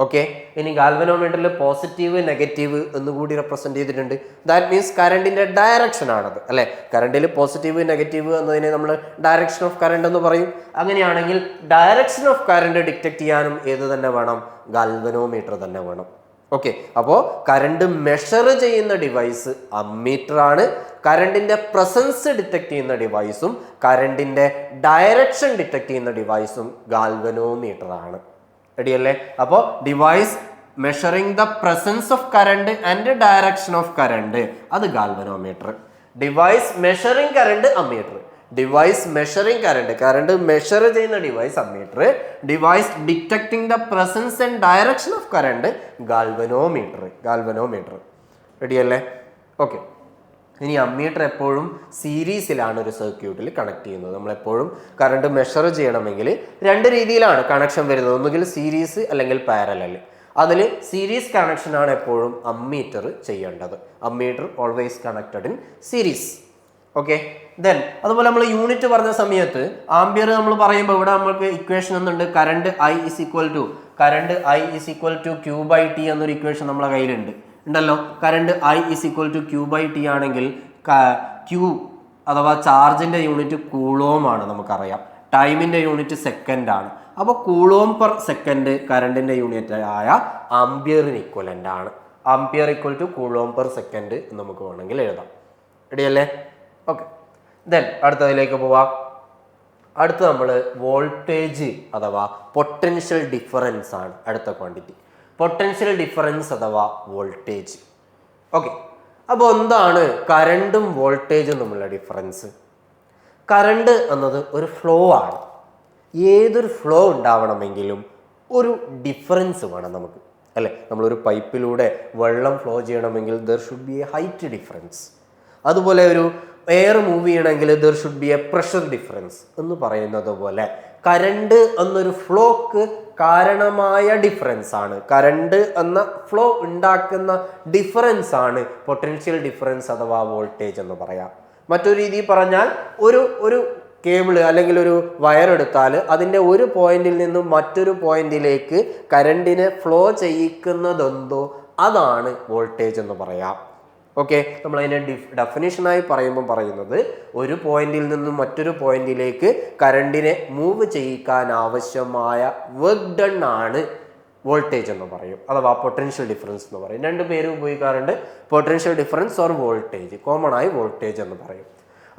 ഓക്കെ, ഇനി ഗാൽവനോമീറ്ററിൽ പോസിറ്റീവ് നെഗറ്റീവ് എന്നുകൂടി റെപ്രസെന്റ് ചെയ്തിട്ടുണ്ട്. ദാറ്റ് മീൻസ് കറണ്ടിന്റെ ഡയറക്ഷൻ ആണത് അല്ലെ. കറണ്ടിൽ പോസിറ്റീവ് നെഗറ്റീവ് എന്നതിനെ നമ്മൾ ഡയറക്ഷൻ ഓഫ് കറണ്ട് എന്ന് പറയും. അങ്ങനെയാണെങ്കിൽ ഡയറക്ഷൻ ഓഫ് കറണ്ട് ഡിറ്റക്ട് ചെയ്യാനും ഏത് തന്നെ വേണം? ഗാൽവനോമീറ്റർ തന്നെ വേണം. ഓക്കെ, അപ്പോൾ കറണ്ട് മെഷർ ചെയ്യുന്ന ഡിവൈസ് അമ്മീറ്റർ ആണ്. കറണ്ടിന്റെ പ്രസൻസ് ഡിറ്റക്ട് ചെയ്യുന്ന ഡിവൈസും കറണ്ടിന്റെ ഡയറക്ഷൻ ഡിറ്റക്ട് ചെയ്യുന്ന ഡിവൈസും ഗാൽവനോമീറ്റർ ആണ്. റെഡിയല്ലേ? അപ്പോൾ device measuring the presence of current and direction of current അത് galvanometer. Device measuring current ammeter. Device measuring current measure ചെയ്യുന്ന device ammeter. Device detecting the presence and direction of current galvanometer. റെഡിയല്ലേ? ഓക്കെ, ഇനി അമ്മീറ്റർ എപ്പോഴും സീരീസിലാണ് ഒരു സർക്യൂട്ടിൽ കണക്ട് ചെയ്യുന്നത്. നമ്മളെപ്പോഴും കറണ്ട് മെഷർ ചെയ്യണമെങ്കിൽ 2 രീതിയിലാണ് കണക്ഷൻ വരുന്നത്. ഒന്നുകിൽ സീരീസ് അല്ലെങ്കിൽ പാരലൽ. അതിൽ സീരീസ് കണക്ഷനാണ് എപ്പോഴും അമ്മീറ്റർ ചെയ്യേണ്ടത്. Ammeter always connected in series. Okay, then അതുപോലെ നമ്മൾ യൂണിറ്റ് പറഞ്ഞ സമയത്ത് ആംബിയർ നമ്മൾ പറയുമ്പോൾ ഇവിടെ നമുക്ക് ഇക്വേഷൻ എന്നുണ്ട്. Current I is equal to Q/T എന്നൊരു ഇക്വേഷൻ നമ്മളെ കയ്യിലുണ്ട് ഉണ്ടല്ലോ. Current I is equal to Q/T ആണെങ്കിൽ Q അഥവാ ചാർജിന്റെ യൂണിറ്റ് കൂളോം ആണ് നമുക്കറിയാം. ടൈമിന്റെ യൂണിറ്റ് സെക്കൻഡ് ആണ്. അപ്പോൾ കൂളോം പെർ സെക്കൻഡ് കറണ്ടിന്റെ യൂണിറ്റ് ആയ ആംബിയറിന് ഇക്വലന്റ് ആണ്. Ampere equal to coulomb per second എന്ന് നമുക്ക് വേണമെങ്കിൽ എഴുതാം. റെഡിയല്ലേ? ഓക്കെ, ദെൻ അടുത്തതിലേക്ക് പോവാം. അടുത്ത നമ്മൾ വോൾട്ടേജ് അഥവാ പൊട്ടൻഷ്യൽ ഡിഫറൻസ് ആണ് അടുത്ത ക്വാണ്ടിറ്റി. പൊട്ടൻഷ്യൽ ഡിഫറൻസ് അഥവാ വോൾട്ടേജ്. ഓക്കെ, അപ്പോൾ എന്താണ് കറണ്ടും വോൾട്ടേജും തമ്മിലുള്ള ഡിഫറൻസ്? കറണ്ട് എന്നത് ഒരു ഫ്ലോ ആണ്. ഏതൊരു ഫ്ലോ ഉണ്ടാവണമെങ്കിലും ഒരു ഡിഫറൻസ് വേണം നമുക്ക് അല്ലേ. നമ്മളൊരു പൈപ്പിലൂടെ വെള്ളം ഫ്ലോ ചെയ്യണമെങ്കിൽ there should be A height difference. അതുപോലെ ഒരു എയർ മൂവ് ചെയ്യണമെങ്കിൽ there should be A pressure difference എന്ന് പറയുന്നത് പോലെ കറണ്ട് എന്നൊരു ഫ്ലോക്ക് കാരണമായ ഡിഫറൻസ് ആണ്. കറണ്ട് എന്ന ഫ്ലോ ഉണ്ടാക്കുന്ന ഡിഫറൻസ് ആണ് പൊട്ടൻഷ്യൽ ഡിഫറൻസ് അഥവാ വോൾട്ടേജ് എന്ന് പറയാം. മറ്റൊരു രീതിയിൽ പറഞ്ഞാൽ ഒരു കേബിള് അല്ലെങ്കിൽ ഒരു വയർ എടുത്താൽ അതിൻ്റെ ഒരു പോയിന്റിൽ നിന്നും മറ്റൊരു പോയിന്റിലേക്ക് കറണ്ടിനെ ഫ്ലോ ചെയ്യിക്കുന്നതെന്തോ അതാണ് വോൾട്ടേജ് എന്ന് പറയാം. ഓക്കെ, നമ്മൾ അതിനെ ഡെഫിനിഷനായി പറയുന്നത് ഒരു പോയിന്റിൽ നിന്നും മറ്റൊരു പോയിന്റിലേക്ക് കറണ്ടിനെ മൂവ് ചെയ്യിക്കാൻ ആവശ്യമായ വർക്ക് ഡൺ ആണ് വോൾട്ടേജ് എന്ന് പറയും, അഥവാ പൊട്ടൻഷ്യൽ ഡിഫറൻസ് എന്ന് പറയും. രണ്ട് പേര് ഉപയോഗിക്കാറുണ്ട്, potential difference or voltage. Common ആയി വോൾട്ടേജ് എന്ന് പറയും.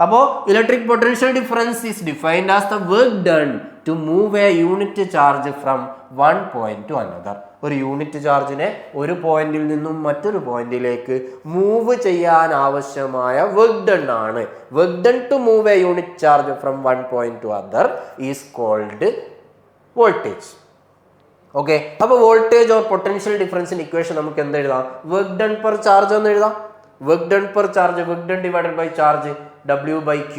അപ്പോൾ electric potential difference is defined as the work done to move a unit charge from one point to another. ഒരു യൂണിറ്റ് ചാർജിനെ ഒരു പോയിന്റിൽ നിന്നും മറ്റൊരു പോയിന്റിലേക്ക് മൂവ് ചെയ്യാൻ ആവശ്യമായ വർക്ക് ഡൺ ആണ്. Work done to move a unit charge from one point to other is called voltage. Okay, അപ്പോൾ വോൾട്ടേജ് ഓർ പൊട്ടൻഷ്യൽ ഡിഫറൻസിന്റെ ഇക്വേഷൻ നമുക്ക് എന്ത് എഴുതാം? വർക്ക് ഡൺ പെർ ചാർജ് എന്ന് എഴുതാം. Work done per charge, work done divided by charge, W/Q.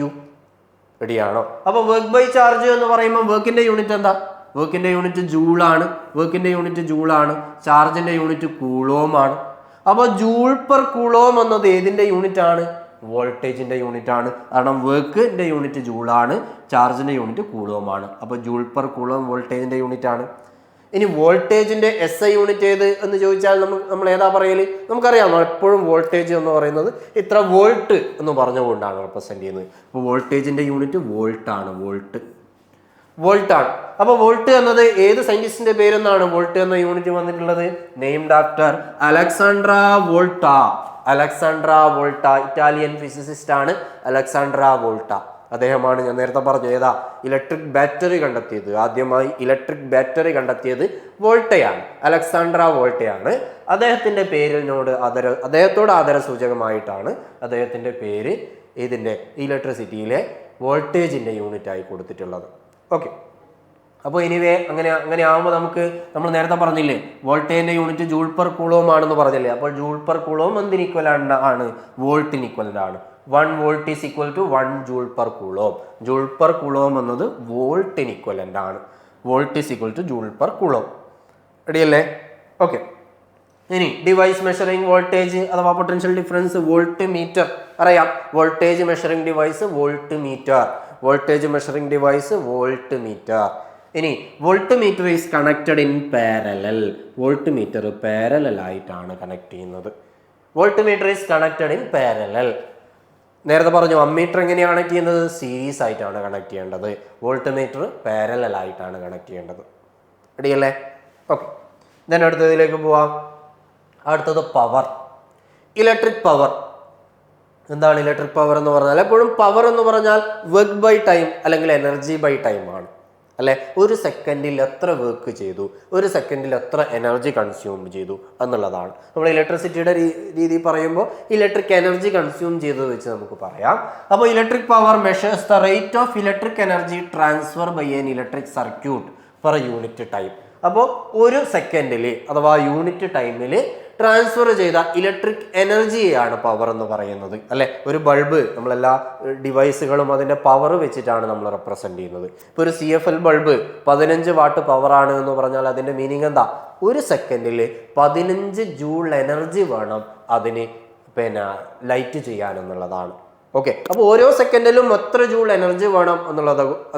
റെഡിയാണോ? അപ്പോൾ വർക്ക് ബൈ ചാർജ് എന്ന് പറയുമ്പോൾ വർക്കിന്റെ യൂണിറ്റ് എന്താ? വർക്കിന്റെ യൂണിറ്റ് ജൂളാണ്. വർക്കിന്റെ യൂണിറ്റ് ജൂളാണ്. ചാർജിന്റെ യൂണിറ്റ് കൂളോം ആണ്. അപ്പോൾ ജൂൾ പെർ കൂളോം എന്നത് ഏതിന്റെ യൂണിറ്റ് ആണ്? വോൾട്ടേജിന്റെ യൂണിറ്റ് ആണ്. കാരണം വർക്കിന്റെ യൂണിറ്റ് ജൂളാണ്, ചാർജിന്റെ യൂണിറ്റ് കൂളോം ആണ്. അപ്പോൾ ജൂൾ പെർ കൂളോം വോൾട്ടേജിന്റെ യൂണിറ്റ് ആണ്. ഇനി വോൾട്ടേജിന്റെ SI യൂണിറ്റ് ഏത് എന്ന് ചോദിച്ചാൽ നമ്മൾ ഏതാ പറയല്? നമുക്കറിയാം, എപ്പോഴും വോൾട്ടേജ് എന്ന് പറയുന്നത് ഇത്ര വോൾട്ട് എന്ന് പറഞ്ഞുകൊണ്ടാണ് റെപ്രസെന്റ് ചെയ്യുന്നത്. അപ്പോൾ വോൾട്ടേജിന്റെ യൂണിറ്റ് വോൾട്ട് ആണ്. വോൾട്ട് ആണ്. അപ്പോൾ വോൾട്ട് എന്നത് ഏത് സയന്റിസ്റ്റിന്റെ പേരെന്നാണ് വോൾട്ട് എന്ന യൂണിറ്റ് വന്നിട്ടുള്ളത്? നെയിംഡ് ആഫ്റ്റർ അലക്സാണ്ട്ര വോൾട്ട. ഇറ്റാലിയൻ ഫിസിസിസ്റ്റ് ആണ് അലക്സാണ്ട്ര വോൾട്ട. അദ്ദേഹമാണ് ഞാൻ നേരത്തെ പറഞ്ഞു ഏതാ ഇലക്ട്രിക് ബാറ്ററി കണ്ടെത്തിയത്. ആദ്യമായി ഇലക്ട്രിക് ബാറ്ററി കണ്ടെത്തിയത് വോൾട്ടയാണ്, അലക്സാണ്ട്ര വോൾട്ടയാണ്. അദ്ദേഹത്തിന്റെ അദ്ദേഹത്തോട് ആദരസൂചകമായിട്ടാണ് അദ്ദേഹത്തിന്റെ പേര് ഇതിന്റെ ഇലക്ട്രിസിറ്റിയിലെ വോൾട്ടേജിന്റെ യൂണിറ്റ് ആയി കൊടുത്തിട്ടുള്ളത്. ഓക്കെ, അപ്പോൾ എനിവേ അങ്ങനെ ആകുമ്പോൾ നമ്മൾ നേരത്തെ പറഞ്ഞില്ലേ വോൾട്ടേജിന്റെ യൂണിറ്റ് ജൂൾ പെർ കൂളോം ആണെന്ന് പറഞ്ഞില്ലേ. അപ്പോൾ ജൂൾ പെർ കൂളോം എന്തിന് ഇക്വലന്റ് ആണ്? വോൾട്ടിന് ഇക്വലന്റ് ആണ്. 1 volt is equal to 1 joule per coulomb. Joule per coulomb എന്നത് വോൾട്ടിന് ഇക്വലന്റ് ആണ്. Volt is equal to joule per coulomb. റെഡിയല്ലേ? ഓക്കെ, ഇനി ഡിവൈസ് മെഷറിംഗ് വോൾട്ടേജ് അഥവാ പൊട്ടൻഷ്യൽ ഡിഫറൻസ്, വോൾട്ട് മീറ്റർ. അറിയാം, voltage measuring device voltmeter. Voltage measuring device voltmeter. ഇനി voltmeter is connected in parallel. Voltmeter parallel ആയിട്ടാണ് കണക്ട് ചെയ്യുന്നത്. Volt meter is connected in parallel. നേരത്തെ പറഞ്ഞു അമ്മീറ്റർ എങ്ങനെയാണ് കണക്ട് ചെയ്യുന്നത്? സീരീസ് ആയിട്ടാണ് കണക്ട് ചെയ്യേണ്ടത്. വോൾട്ട് മീറ്റർ പാരലൽ ആയിട്ടാണ് കണക്ട് ചെയ്യേണ്ടത്. റെഡിയല്ലേ? ഓക്കെ, ഞാൻ അടുത്തതിലേക്ക് പോവാം. അടുത്തത് പവർ. Electric power. എന്താണ് ഇലക്ട്രിക് പവർ എന്ന് പറഞ്ഞാൽ? എപ്പോഴും പവർ എന്ന് പറഞ്ഞാൽ വർക്ക് ബൈ ടൈം അല്ലെങ്കിൽ എനർജി ബൈ ടൈം ആണ്, അല്ലെ? ഒരു സെക്കൻഡിൽ എത്ര വർക്ക് ചെയ്തു, ഒരു സെക്കൻഡിൽ എത്ര എനർജി കൺസ്യൂം ചെയ്തു എന്നുള്ളതാണ്. നമ്മൾ ഇലക്ട്രിസിറ്റിയുടെ രീതി പറയുമ്പോൾ ഇലക്ട്രിക് എനർജി കൺസ്യൂം ചെയ്തത് വെച്ച് നമുക്ക് പറയാം. അപ്പോൾ electric power measures the rate of electric energy transfer by an electric circuit per unit time. അപ്പോൾ ഒരു സെക്കൻഡിൽ അഥവാ യൂണിറ്റ് ടൈമിൽ ട്രാൻസ്ഫർ ചെയ്ത ഇലക്ട്രിക് എനർജിയാണ് പവർ എന്ന് പറയുന്നത്, അല്ലെ? ഒരു ബൾബ്, നമ്മളെല്ലാ ഡിവൈസുകളും അതിന്റെ പവർ വെച്ചിട്ടാണ് നമ്മൾ റെപ്രസെന്റ് ചെയ്യുന്നത്. ഇപ്പോൾ ഒരു CFL ബൾബ് 15 വാട്ട് പവർ ആണ് എന്ന് പറഞ്ഞാൽ അതിന്റെ മീനിങ് എന്താ? ഒരു സെക്കൻഡിൽ 15 ജൂൾ എനർജി വേണം അതിന് ലൈറ്റ് ചെയ്യാൻ എന്നുള്ളതാണ്. ഓക്കെ, അപ്പോൾ ഓരോ സെക്കൻഡിലും എത്ര ജൂൾ എനർജി വേണം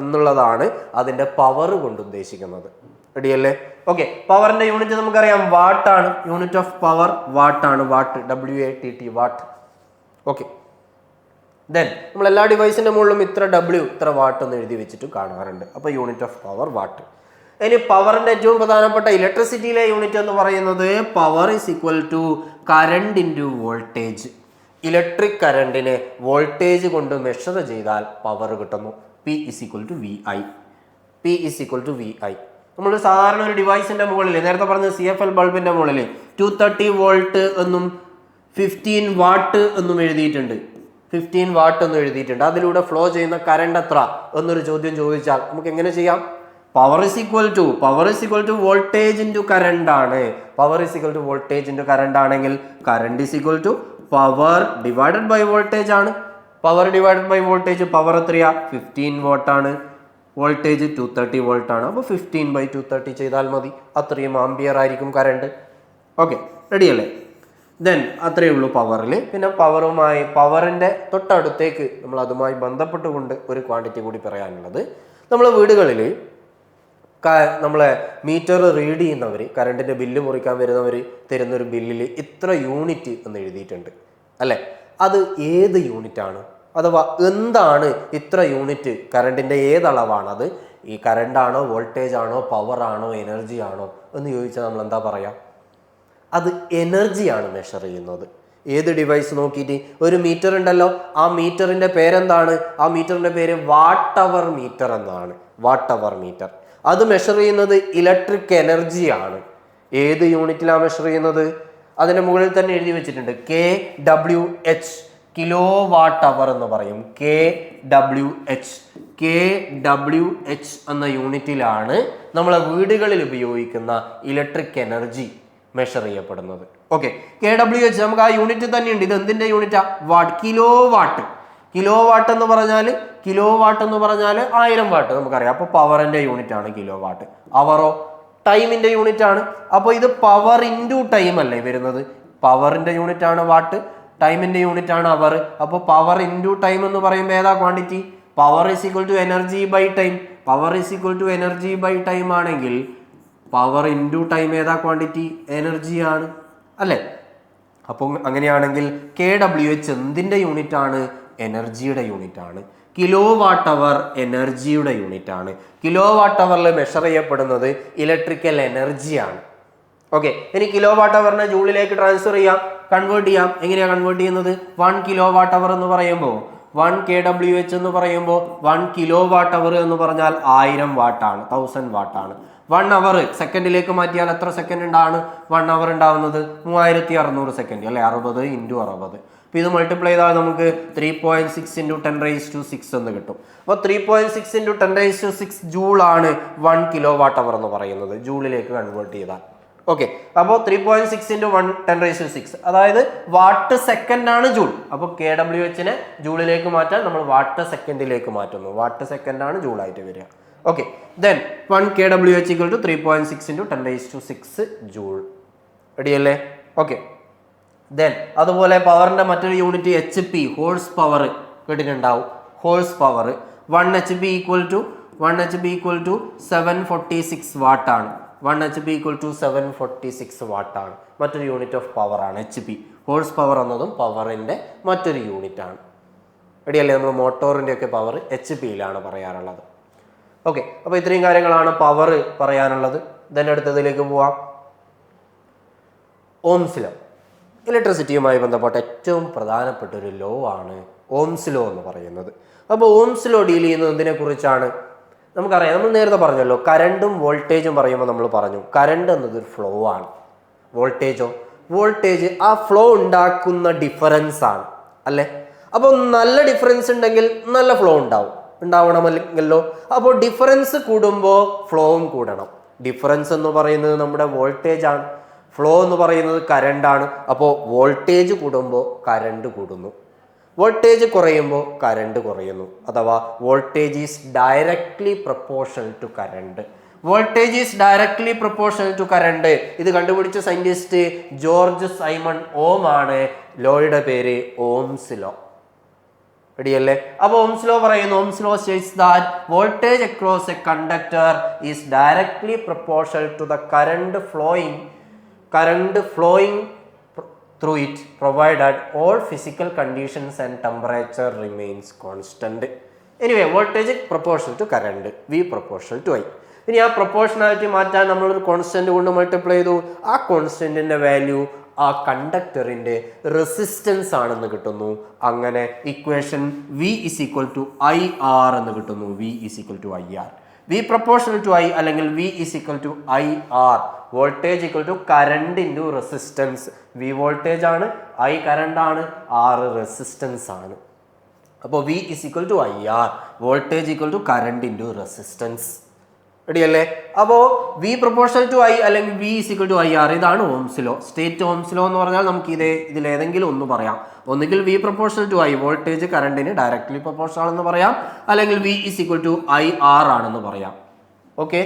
എന്നുള്ളതാണ് അതിന്റെ പവർ കൊണ്ട് ഉദ്ദേശിക്കുന്നത്. റെഡിയല്ലേ? ഓക്കെ, പവറിന്റെ യൂണിറ്റ് നമുക്കറിയാം വാട്ടാണ്. യൂണിറ്റ് ഓഫ് പവർ വാട്ടാണ്. Watt, WATT, watt. Okay, then നമ്മൾ എല്ലാ ഡിവൈസിന്റെ മുകളിലും ഇത്ര ഇത്ര വാട്ട് എന്ന് എഴുതി വെച്ചിട്ട് കാണാറുണ്ട്. അപ്പോൾ യൂണിറ്റ് ഓഫ് പവർ വാട്ട്. ഇനി പവറിന്റെ ഏറ്റവും പ്രധാനപ്പെട്ട ഇലക്ട്രിസിറ്റിയിലെ യൂണിറ്റ് എന്ന് പറയുന്നത് power is equal to current into voltage. Electric കറണ്ടിനെ വോൾട്ടേജ് കൊണ്ട് മെഷർ ചെയ്താൽ പവർ കിട്ടുന്നു. P is equal to VI. നമ്മൾ സാധാരണ ഒരു ഡിവൈസിന്റെ മുകളിൽ നേരത്തെ പറഞ്ഞ CFL ബൾബിന്റെ മുകളിൽ 230 വോൾട്ട് എന്നും 15 വാട്ട് എന്നും എഴുതിയിട്ടുണ്ട്. 15 വാട്ട് എന്നും എഴുതിയിട്ടുണ്ട്. അതിലൂടെ ഫ്ലോ ചെയ്യുന്ന കറണ്ട് എത്ര എന്നൊരു ചോദ്യം ചോദിച്ചാൽ നമുക്ക് എങ്ങനെ ചെയ്യാം? Power is equal to voltage into current ആണ്. Power is equal to voltage into current ആണെങ്കിൽ current is equal to power divided by voltage ആണ്. Power divided by voltage, power എത്രയാ? 15 വാട്ടാണ്. വോൾട്ടേജ് 230 വോൾട്ട് ആണ്. അപ്പോൾ 15/230 ചെയ്താൽ മതി. അത്രയും ആംപിയർ ആയിരിക്കും കറണ്ട്. ഓക്കെ, റെഡിയല്ലേ? ദെൻ അത്രയേ ഉള്ളൂ പവറിൽ. പിന്നെ പവറിന്റെ തൊട്ടടുത്തേക്ക് നമ്മൾ അതുമായി ബന്ധപ്പെട്ടുകൊണ്ട് ഒരു ക്വാണ്ടിറ്റി കൂടി പറയാനുള്ളത്, നമ്മൾ വീടുകളിൽ നമ്മളെ മീറ്റർ റീഡ് ചെയ്യുന്നവർ, കറണ്ടിന്റെ ബില്ല് മുറിക്കാൻ വരുന്നവർ തരുന്നൊരു ബില്ലിൽ ഇത്ര യൂണിറ്റ് എന്ന് എഴുതിയിട്ടുണ്ട്, അല്ലെ? അത് ഏത് യൂണിറ്റ് ആണ്? അഥവാ എന്താണ് ഇത്ര യൂണിറ്റ്? കറണ്ടിന്റെ ഏതളവാണത്? ഈ കറണ്ട് ആണോ, വോൾട്ടേജ് ആണോ, പവർ ആണോ, എനർജി ആണോ എന്ന് ചോദിച്ചാൽ നമ്മൾ എന്താ പറയുക? അത് എനർജിയാണ് മെഷർ ചെയ്യുന്നത്. ഏത് ഡിവൈസ് നോക്കിയിട്ട്? ഒരു മീറ്റർ ഉണ്ടല്ലോ, ആ മീറ്ററിന്റെ പേരെന്താണ്? ആ മീറ്ററിന്റെ പേര് വാട്ട് അവർ മീറ്റർ എന്നാണ്. വാട്ട് അവർ മീറ്റർ അത് മെഷർ ചെയ്യുന്നത് ഇലക്ട്രിക് എനർജിയാണ്. ഏത് യൂണിറ്റിലാണ് മെഷർ ചെയ്യുന്നത്? അതിന്റെ മുകളിൽ തന്നെ എഴുതി വെച്ചിട്ടുണ്ട് kWh, കിലോ വാട്ട് അവർ എന്ന് പറയും. kWh എന്ന യൂണിറ്റിലാണ് നമ്മളെ വീടുകളിൽ ഉപയോഗിക്കുന്ന ഇലക്ട്രിക് എനർജി മെഷർ ചെയ്യപ്പെടുന്നത്. ഓക്കെ, kWh നമുക്ക് ആ യൂണിറ്റ് തന്നെയുണ്ട്. ഇത് എന്തിന്റെ യൂണിറ്റാ? Watt, kilowatt. Kilowatt എന്ന് പറഞ്ഞാൽ 1000 വാട്ട് നമുക്കറിയാം. അപ്പോൾ പവറിന്റെ യൂണിറ്റ് ആണ് കിലോ വാട്ട്. അവറോ? ടൈമിന്റെ യൂണിറ്റ് ആണ്. അപ്പോൾ ഇത് പവർ ഇൻറ്റു ടൈം അല്ലേ വരുന്നത്? പവറിന്റെ യൂണിറ്റ് ആണ് വാട്ട്, ടൈമിന്റെ യൂണിറ്റ് ആണ് അവർ. അപ്പോൾ പവർ ഇൻറ്റു ടൈം എന്ന് പറയുമ്പോൾ ഏതാ quantity? Power is equal to energy by time. Power is equal to energy by time ആണെങ്കിൽ പവർ ഇൻറ്റു ടൈം ഏതാ ക്വാണ്ടിറ്റി? എനർജിയാണ് അല്ലേ? അപ്പോൾ അങ്ങനെയാണെങ്കിൽ kWh എന്തിൻ്റെ യൂണിറ്റ് ആണ്? എനർജിയുടെ യൂണിറ്റ് ആണ്. കിലോ വാട്ട് അവർ എനർജിയുടെ യൂണിറ്റ് ആണ്. കിലോ വാട്ട് അവറിൽ മെഷർ ചെയ്യപ്പെടുന്നത് ഇലക്ട്രിക്കൽ എനർജിയാണ്. ഓക്കെ, ഇനി കിലോ വാട്ട് അവറിനെ ജൂളിലേക്ക് ട്രാൻസ്ഫർ ചെയ്യാം, കൺവേർട്ട് ചെയ്യാം. എങ്ങനെയാണ് കൺവേർട്ട് ചെയ്യുന്നത്? 1 കിലോ വാട്ട് അവർ എന്ന് പറയുമ്പോൾ 1 kWh എന്ന് പറയുമ്പോൾ 1 കിലോ വാട്ട് അവർ എന്ന് പറഞ്ഞാൽ 1000 വാട്ടാണ്, 1000 വാട്ടാണ്. 1 അവർ സെക്കൻഡിലേക്ക് മാറ്റിയാൽ എത്ര സെക്കൻഡ് ഉണ്ടാണ് 1 അവർ ഉണ്ടാവുന്നത്? 3600 സെക്കൻഡ് അല്ലെ? 60 × 60. അപ്പോൾ ഇത് മൾട്ടിപ്ലൈ ചെയ്താൽ നമുക്ക് 3.6 × 10⁻⁶ എന്ന് കിട്ടും. അപ്പോൾ 3.6 × 10⁻⁶ ജൂൾ ആണ് 1 കിലോ വാട്ട് അവർ എന്ന് പറയുന്നത്, ജൂളിലേക്ക് കൺവേർട്ട് ചെയ്താൽ. ഓക്കെ, അപ്പോൾ 3.6 × 10⁻⁶, അതായത് വാട്ട് സെക്കൻഡ് ആണ് ജൂൾ. അപ്പോൾ kWhനെ ജൂളിലേക്ക് മാറ്റാൻ നമ്മൾ വാട്ട് സെക്കൻഡിലേക്ക് മാറ്റുന്നു. വാട്ട് സെക്കൻഡ് ആണ് ജൂളായിട്ട് വരിക. Okay, then 1 kWh = 3.6 × 10⁻⁶ joule. റെഡിയല്ലേ? ഓക്കെ, ദെൻ അതുപോലെ പവറിന്റെ മറ്റൊരു യൂണിറ്റ് HP, ഹോഴ്സ് പവർ കേട്ടിട്ടുണ്ടാവും. Horse power 1 HP = 746 വാട്ടാണ്. 1 HP = 746 വാട്ടാണ്. മറ്റൊരു യൂണിറ്റ് ഓഫ് പവർ ആണ് HP. ഹോഴ്സ് പവർ എന്നതും പവറിന്റെ മറ്റൊരു യൂണിറ്റ് ആണ്. റെഡിയല്ലേ? നമ്മൾ മോട്ടോറിന്റെ ഒക്കെ പവർ HP-യിലാണ് പറയാറുള്ളത്. ഓക്കെ, അപ്പോൾ ഇത്രയും കാര്യങ്ങളാണ് പവർ പറയാനുള്ളത്. ദെൻ അടുത്തതിലേക്ക് പോവാം. Ohm's law. ഇലക്ട്രിസിറ്റിയുമായി ബന്ധപ്പെട്ട ഏറ്റവും പ്രധാനപ്പെട്ട ഒരു ലോ ആണ് ഓംസ് ലോ എന്ന് പറയുന്നത്. അപ്പോൾ ഓംസ് ലോ ഡീൽ ചെയ്യുന്നത് എന്തിനെ കുറിച്ചാണ്? നമുക്കറിയാം, നമ്മൾ നേരത്തെ പറഞ്ഞല്ലോ, കറണ്ടും വോൾട്ടേജും പറയുമ്പോൾ നമ്മൾ പറഞ്ഞു കറണ്ട് എന്നതൊരു ഫ്ലോ ആണ്. വോൾട്ടേജ് ആ ഫ്ലോ ഉണ്ടാക്കുന്ന ഡിഫറൻസ് ആണ് അല്ലേ? അപ്പോൾ നല്ല ഡിഫറൻസ് ഉണ്ടെങ്കിൽ നല്ല ഫ്ലോ ഉണ്ടാവണമല്ലോ. അപ്പോൾ ഡിഫറൻസ് കൂടുമ്പോൾ ഫ്ലോവും കൂടണം. ഡിഫറൻസ് എന്ന് പറയുന്നത് നമ്മുടെ വോൾട്ടേജ് ആണ്, ഫ്ലോ എന്ന് പറയുന്നത് കറണ്ടാണ്. അപ്പോൾ വോൾട്ടേജ് കൂടുമ്പോൾ കറണ്ട് കൂടുന്നു, വോൾട്ടേജ് കുറയുമ്പോൾ കറണ്ട് കുറയുന്നു. അഥവാ voltage is directly proportional to current. Voltage is directly proportional to current. ഇത് കണ്ടുപിടിച്ച സയന്റിസ്റ്റ് ജോർജ് സൈമൺ ഓം ആണ്. ലോയുടെ പേര് ഓംസ് ലോ. റെഡിയല്ലേ? അപ്പോൾ ഓംസ് ലോ പറയുന്നു, Ohm's law states that voltage across a conductor is directly proportional to the current flowing through it, provided all physical conditions and temperature remains constant. Anyway, voltage proportional to current, V proportional to I. ഇനി ആ പ്രൊപ്പോർഷണാലിറ്റി മാറ്റാൻ നമ്മളൊരു കോൺസ്റ്റന്റ് കൊണ്ട് മൾട്ടിപ്ലൈ ചെയ്തു. ആ കോൺസ്റ്റന്റിന്റെ വാല്യൂ ആ കണ്ടക്ടറിന്റെ റെസിസ്റ്റൻസ് ആണെന്ന് കിട്ടുന്നു. അങ്ങനെ ഇക്വേഷൻ V = IR എന്ന് കിട്ടുന്നു. V = IR. V proportional to I അല്ലെങ്കിൽ V = IR. Voltage = current into resistance. V voltage ആണ്, I കറണ്ട് ആണ്, R റെസിസ്റ്റൻസ് ആണ്. അപ്പോൾ V = IR, voltage = current into resistance. റെഡിയല്ലേ? അപ്പോൾ V proportional to I അല്ലെങ്കിൽ V = IR, ഇതാണ് Ohm's law. State Ohm's law എന്ന് പറഞ്ഞാൽ നമുക്ക് ഇതിലേതെങ്കിലും ഒന്ന് പറയാം. ഒന്നുകിൽ V proportional to I, voltage കറണ്ടിന് ഡയറക്ട്ലി പ്രൊപ്പോർഷണൽ എന്ന് പറയാം, അല്ലെങ്കിൽ V = IR ആണെന്ന് പറയാം. ഓക്കെ,